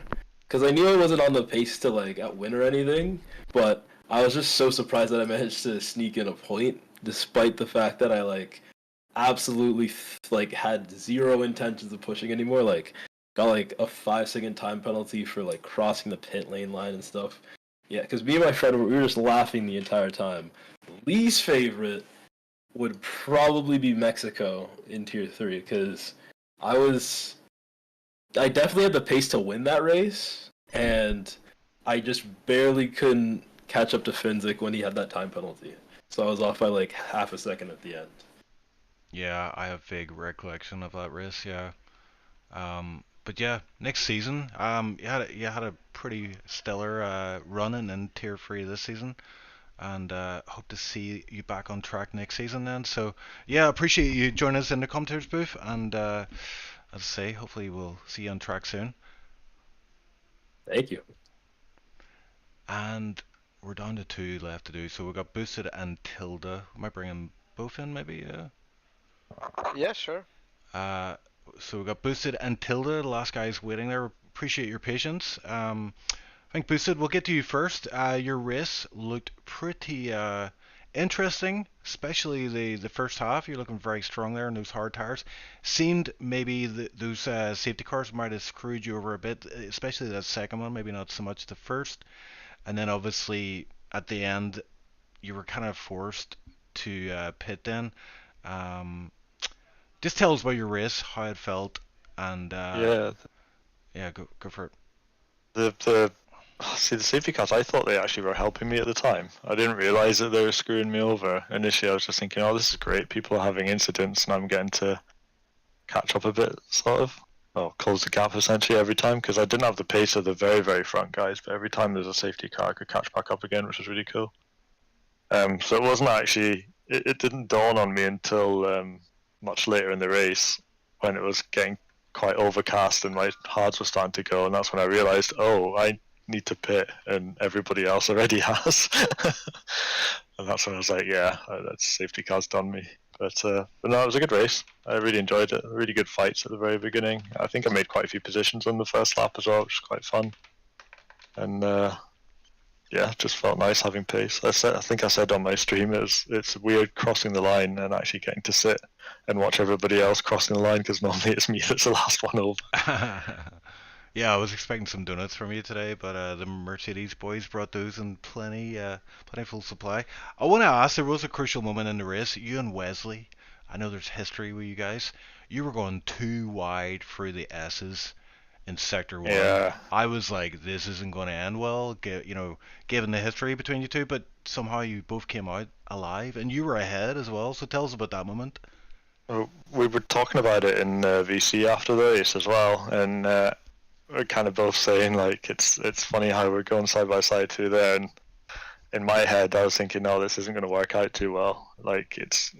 because I knew I wasn't on the pace to like win or anything, but I was just so surprised that I managed to sneak in a point, despite the fact that I like absolutely like had zero intentions of pushing anymore. Like got like a 5-second time penalty for like crossing the pit lane line and stuff. Yeah, because me and my friend we were just laughing the entire time. Least favorite would probably be Mexico in Tier 3 because I was I definitely had the pace to win that race and I just barely couldn't catch up to Finzik when he had that time penalty. So I was off by like half a second at the end. Yeah, I have vague recollection of that race. Yeah. But yeah, next season, you had a pretty stellar running in Tier 3 this season, and hope to see you back on track next season then. So yeah, appreciate you joining us in the commentators booth, and as I say, hopefully we'll see you on track soon. Thank you. And we're down to two left to do, so we've got Boosted and Tilda. We might bring them both in, maybe. Yeah, sure. Uh, so we've got Boosted and Tilda. The last guy's waiting there. Appreciate your patience. I think Boosted, we'll get to you first. Your race looked pretty interesting, especially the first half. You're looking very strong there in those hard tires. Seemed maybe those safety cars might have screwed you over a bit, especially that second one, maybe not so much the first. And then obviously at the end, you were kind of forced to pit then. Um, just tell us about your race, how it felt, and Yeah, yeah, go for it. the see the safety cars. I thought they actually were helping me at the time. I didn't realize that they were screwing me over. Initially, I was just thinking, "Oh, this is great. People are having incidents, and I'm getting to catch up a bit, sort of, or close the gap essentially every time." Because I didn't have the pace of the very, very front guys, but every time there's a safety car, I could catch back up again, which was really cool. So it wasn't actually. It didn't dawn on me until much later in the race when it was getting quite overcast and my hards were starting to go, and that's when I realized, oh, I need to pit, and everybody else already has. And that's when I was like, yeah, that safety car's done me. But no, it was a good race. I really enjoyed it. Really good fights at the very beginning. I think I made quite a few positions on the first lap as well, which was quite fun. And yeah, just felt nice having pace. I think I said on my stream, it's weird crossing the line and actually getting to sit and watch everybody else crossing the line, because normally it's me that's the last one over. Yeah, I was expecting some donuts from you today, but the Mercedes boys brought those in plentiful supply. I want to ask, there was a crucial moment in the race. You and Wesley, I know there's history with you guys. You were going too wide through the S's in Sector 1. Yeah. I was like, this isn't going to end well, given the history between you two, but somehow you both came out alive, and you were ahead as well, so tell us about that moment. We were talking about it in VC after the race as well, and we're kind of both saying like it's funny how we're going side by side through there, and in my head I was thinking, no, this isn't going to work out too well. Like it's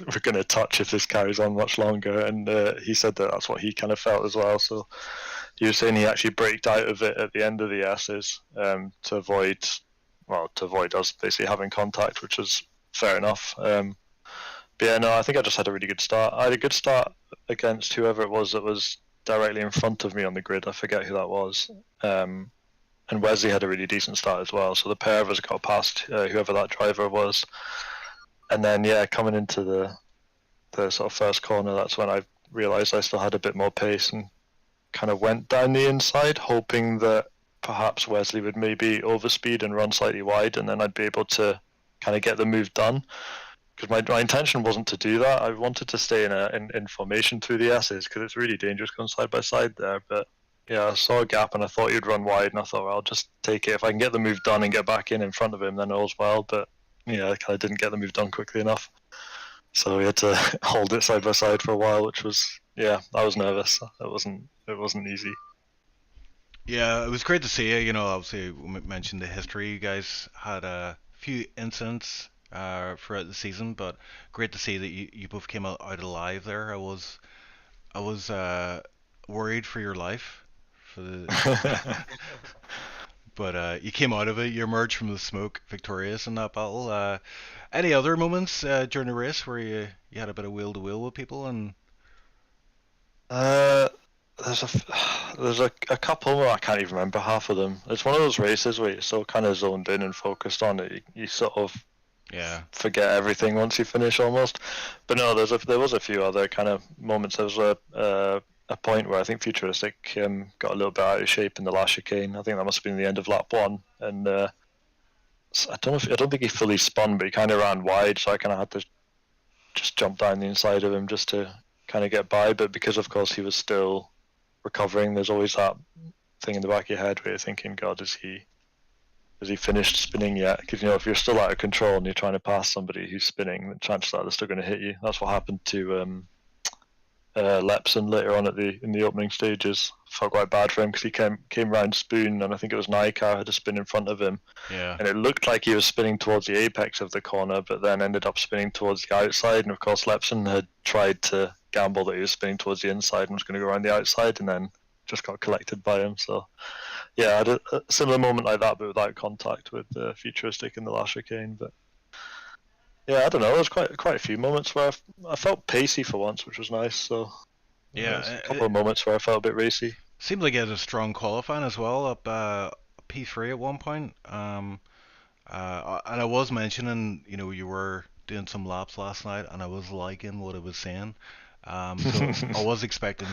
we're going to touch if this carries on much longer, and he said that that's what he kind of felt as well. So he was saying he actually braked out of it at the end of the S's to avoid us basically having contact, which was fair enough. But yeah, no, I think I just had a really good start. I had a good start against whoever it was that was directly in front of me on the grid. I forget who that was. And Wesley had a really decent start as well. So the pair of us got past whoever that driver was. And then, yeah, coming into the sort of first corner, that's when I realised I still had a bit more pace and kind of went down the inside, hoping that perhaps Wesley would maybe overspeed and run slightly wide, and then I'd be able to kind of get the move done. Because my intention wasn't to do that. I wanted to stay in formation through the S's because it's really dangerous going side by side there. But yeah, I saw a gap and I thought he'd run wide, and I thought, well, I'll just take it. If I can get the move done and get back in front of him, then all's well. But yeah, I kind of didn't get the move done quickly enough. So we had to hold it side by side for a while, which was, yeah, I was nervous. It wasn't easy. Yeah, it was great to see you. You know, obviously we mentioned the history. You guys had a few incidents throughout the season, but great to see that you both came out alive there. I was worried for your life, for the, but you came out of it. You emerged from the smoke victorious in that battle. Any other moments during the race where you had a bit of wheel to wheel with people and? There's a couple where I can't even remember half of them. It's one of those races where you're so kind of zoned in and focused on it, you sort of forget everything once you finish almost. But no, there was a few other kind of moments. There was a point where I think Futuristic got a little bit out of shape in the last chicane. I think that must have been the end of lap 1, and I don't think he fully spun, but he kind of ran wide, so I kind of had to just jump down the inside of him just to kind of get by. But because of course he was still recovering, there's always that thing in the back of your head where you're thinking, God, has he finished spinning yet? Because you know, if you're still out of control and you're trying to pass somebody who's spinning, the chances are they're still going to hit you. That's what happened to Lepson later on in the opening stages. Felt quite bad for him because he came round Spoon, and I think it was Naikar had a spin in front of him. Yeah. And it looked like he was spinning towards the apex of the corner, but then ended up spinning towards the outside. And of course, Lepson had tried to gamble that he was spinning towards the inside and was going to go around the outside, and then just got collected by him. So yeah, I had a similar moment like that, but without contact with Futuristic in the last chicane. But yeah, I don't know. There was quite a few moments where I felt pacey for once, which was nice. So yeah, a couple of moments where I felt a bit racy. Seemed like he had a strong qualifying as well, up P3 at one point. And I was mentioning, you know, you were doing some laps last night, and I was liking what it was saying. So I was expecting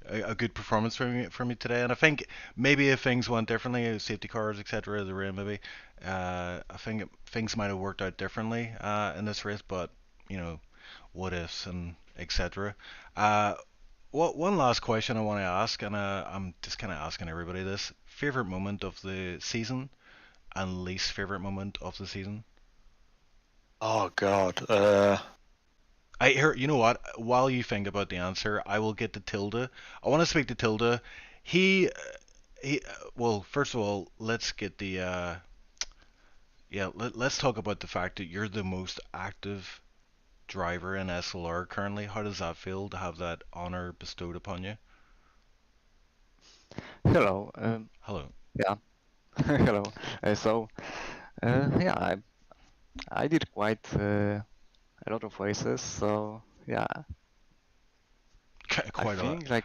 a good performance from you today, and I think maybe if things went differently, safety cars, etc., the rain maybe, I think things might have worked out differently in this race. But you know, what ifs and etc. One last question I want to ask, and I'm just kind of asking everybody this: favorite moment of the season and least favorite moment of the season. Oh God. I hear. You know what? While you think about the answer, I will get to Tilda. I want to speak to Tilda. He. Well, first of all, let's get the. Let's talk about the fact that you're the most active driver in SLR currently. How does that feel to have that honor bestowed upon you? Hello. Hello. Yeah. Hello. Yeah, I did quite a lot of races. So yeah, Quite I a lot. think like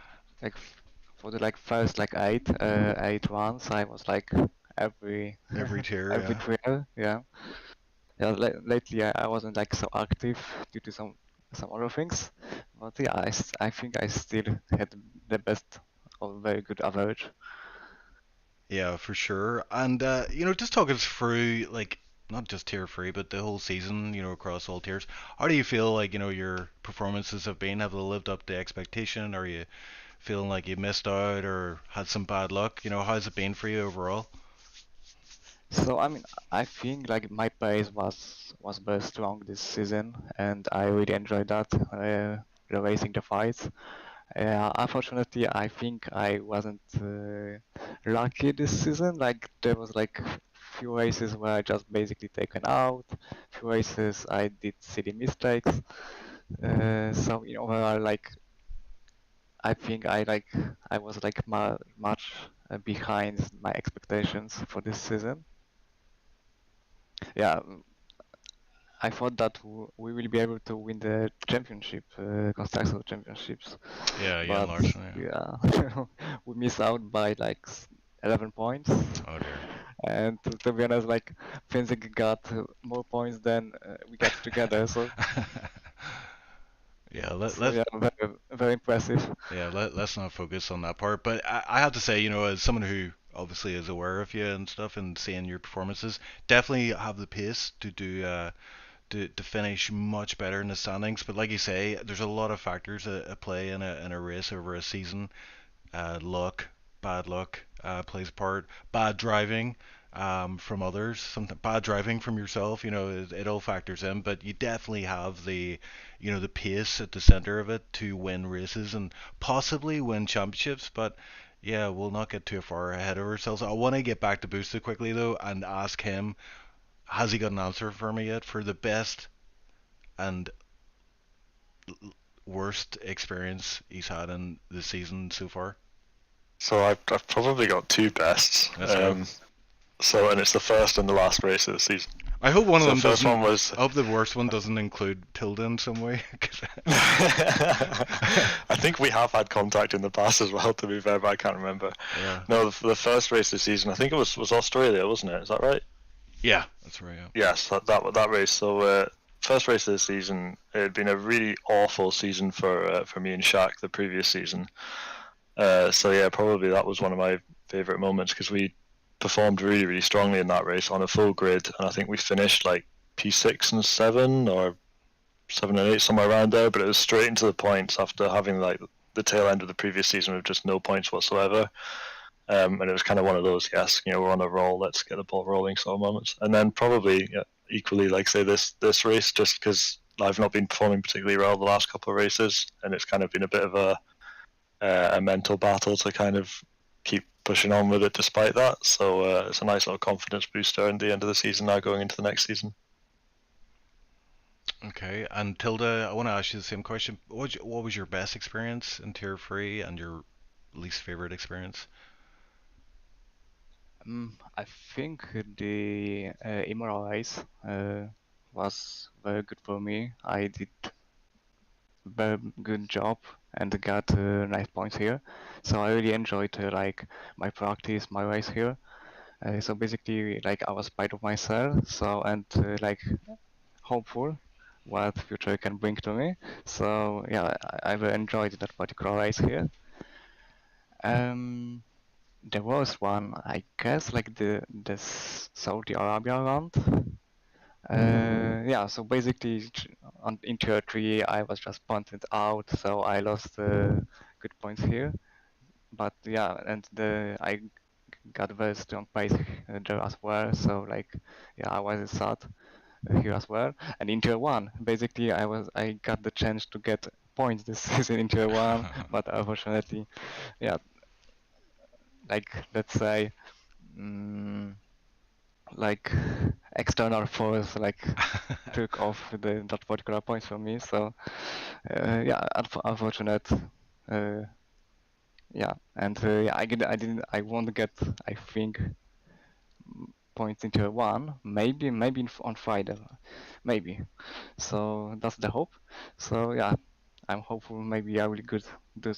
for the first eight runs, I was like every tier. every Yeah. trail. Yeah. Yeah. Lately, I wasn't like so active due to some other things. But yeah, I think I still had the best or very good average. Yeah, for sure. And you know, just talk us through like not just tier 3, but the whole season, you know, across all tiers. How do you feel like, you know, your performances have been? Have they lived up to expectation? Are you feeling like you missed out or had some bad luck? You know, how's it been for you overall? So I mean, I think like my pace was very strong this season, and I really enjoyed that, racing the fights. Yeah, unfortunately, I think I wasn't lucky this season. Like there was like few races where I just basically taken out. Few races I did silly mistakes. So in overall, like I think I was like much behind my expectations for this season. Yeah, I thought that we will be able to win the championship, constructor championships, Yeah, Jan but Larson. yeah, we missed out by like 11 points. Oh dear. And to be honest, like Finzig got more points than we got together. So Yeah, yeah, very impressive. yeah, let's not focus on that part. But I have to say, you know, as someone who obviously is aware of you and stuff and seeing your performances, definitely have the pace to do to finish much better in the standings. But like you say, there's a lot of factors at play in a race over a season. Luck, bad luck plays a part. Bad driving from others, something bad driving from yourself. You know, it all factors in. But you definitely have the, you know, the pace at the center of it to win races and possibly win championships. But yeah, we'll not get too far ahead of ourselves. I want to get back to Booster quickly though and ask him, has he got an answer for me yet for the best and worst experience he's had in the season so far? So I've probably got two bests. Let's go. So and it's the first and the last race of the season. I hope one of So them the first doesn't. one was. I hope the worst one doesn't include Tilda in some way. I think we have had contact in the past as well, to be fair, but I can't remember. Yeah. No, the first race of the season, I think it was Australia, wasn't it? Is that right? Yeah, that's right. Yeah. Yes, that race. So first race of the season, it had been a really awful season for me and Shaq the previous season. So yeah, probably that was one of my favourite moments because we performed really, really strongly in that race on a full grid, and I think we finished like P6 and 7 or 7 and 8, somewhere around there. But it was straight into the points after having like the tail end of the previous season with just no points whatsoever. And it was kind of one of those, yes, you know, we're on a roll, let's get the ball rolling sort of moments. And then probably equally, like say this race, just because I've not been performing particularly well the last couple of races, and it's kind of been a bit of a mental battle to kind of keep pushing on with it despite that. So it's a nice little confidence booster in the end of the season now going into the next season. Okay, and Tilda, I want to ask you the same question. What was your best experience in Tier 3 and your least favorite experience? I think the Immoral race was very good for me. I did very good job and got nice points here. So I really enjoyed like my practice, my race here. So basically, like I was proud of myself. So and like hopeful what future can bring to me. So yeah, I really enjoyed that particular race here. There was one, I guess, like the Saudi Arabia round. Yeah, so basically in tier 3 I was just punted out, so I lost good points here. But yeah, and I got very strong pace there as well, so like yeah, I was sad here as well. And in tier 1, basically I got the chance to get points this season in tier 1, but unfortunately, yeah, like let's say like external force like took off that particular point for me. So yeah, unfortunate. Yeah, and yeah, I won't get, I think, points into one. Maybe on Friday, maybe. So that's the hope. So yeah, I'm hopeful. Maybe I will do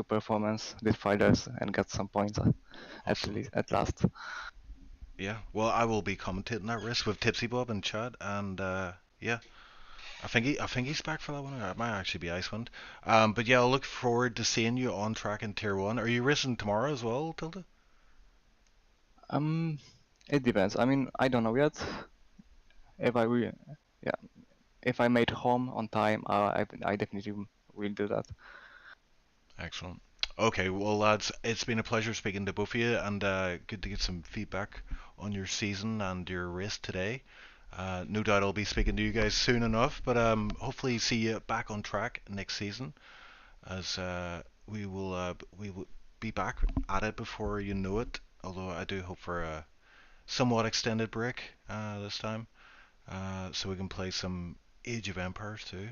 performance this Fridays and get some points Awesome. at last. Yeah, well, I will be commentating that race with Tipsy Bob and Chad, and yeah, I think he's back for that one. Or it might actually be Icewind. But yeah, I'll look forward to seeing you on track in Tier 1. Are you racing tomorrow as well, Tilda? It depends. I mean, I don't know yet. If I will, yeah, if I made home on time, I definitely will do that. Excellent. Okay, well, lads, it's been a pleasure speaking to both of you, and good to get some feedback on your season and your race today. No doubt I'll be speaking to you guys soon enough, but hopefully see you back on track next season as we will be back at it before you know it. Although I do hope for a somewhat extended break this time, so we can play some Age of Empires 2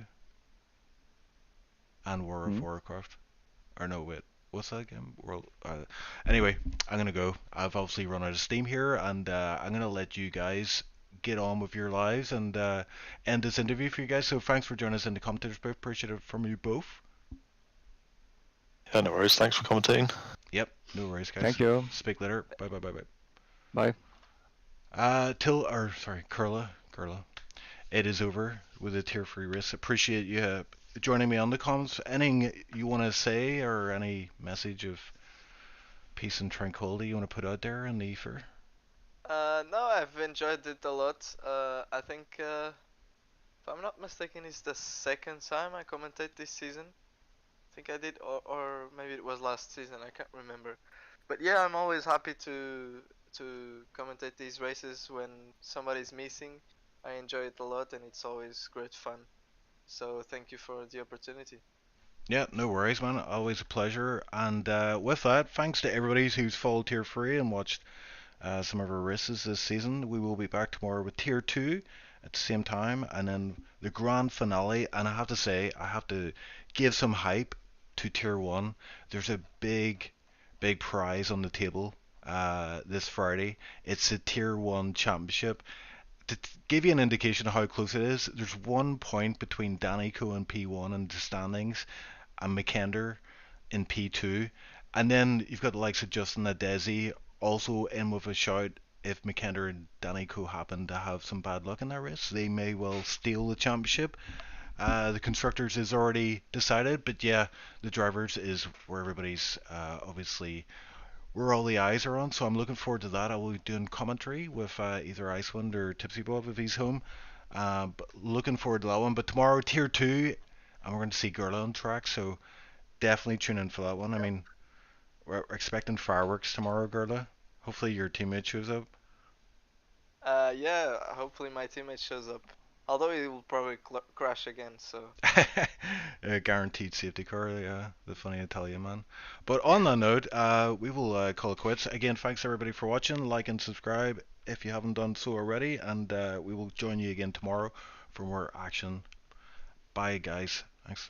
and War of Warcraft. Or no, wait, what's that game? World. Anyway, I'm gonna go. I've obviously run out of steam here, and I'm gonna let you guys get on with your lives and end this interview for you guys. So thanks for joining us in the commentators booth. Appreciate it from you both. Yeah, no worries. Thanks for commentating. Yep, no worries, guys. Thank you. Speak later. Bye, bye, bye, bye. Bye. Curla, it is over with the tier 3 race. Appreciate you joining me on the comms. Anything you want to say or any message of peace and tranquility you want to put out there in the ether? No, I've enjoyed it a lot. I think, if I'm not mistaken, it's the second time I commentate this season. I think I did, or maybe it was last season. I can't remember. But yeah, I'm always happy to commentate these races when somebody's missing. I enjoy it a lot, and it's always great fun. So thank you for the opportunity. Yeah, no worries, man. Always a pleasure. And with that, thanks to everybody who's followed Tier 3 and watched some of our races this season. We will be back tomorrow with Tier 2 at the same time, and then the grand finale. And I have to say, I have to give some hype to Tier 1. There's a big prize on the table this Friday. It's the Tier 1 Championship. To give you an indication of how close it is, there's 1 point between Danico in P1 in the standings and McKender in P2. And then you've got the likes of Justin Adesi also in with a shout. If McKender and Danico happen to have some bad luck in their race, they may well steal the championship. The constructors is already decided, but yeah, the drivers is where everybody's obviously where all the eyes are on. So I'm looking forward to that. I will be doing commentary with either Iceland or Tipsy Bob if he's home. But looking forward to that one. But tomorrow, Tier 2, and we're going to see Gurla on track, so definitely tune in for that one. I mean, we're expecting fireworks tomorrow, Gurla. Hopefully your teammate shows up. Yeah, hopefully my teammate shows up. Although he will probably crash again, so. A guaranteed safety car, yeah, the funny Italian man. But on that note, we will call it quits. Again, thanks everybody for watching. Like and subscribe if you haven't done so already, and we will join you again tomorrow for more action. Bye, guys. Thanks.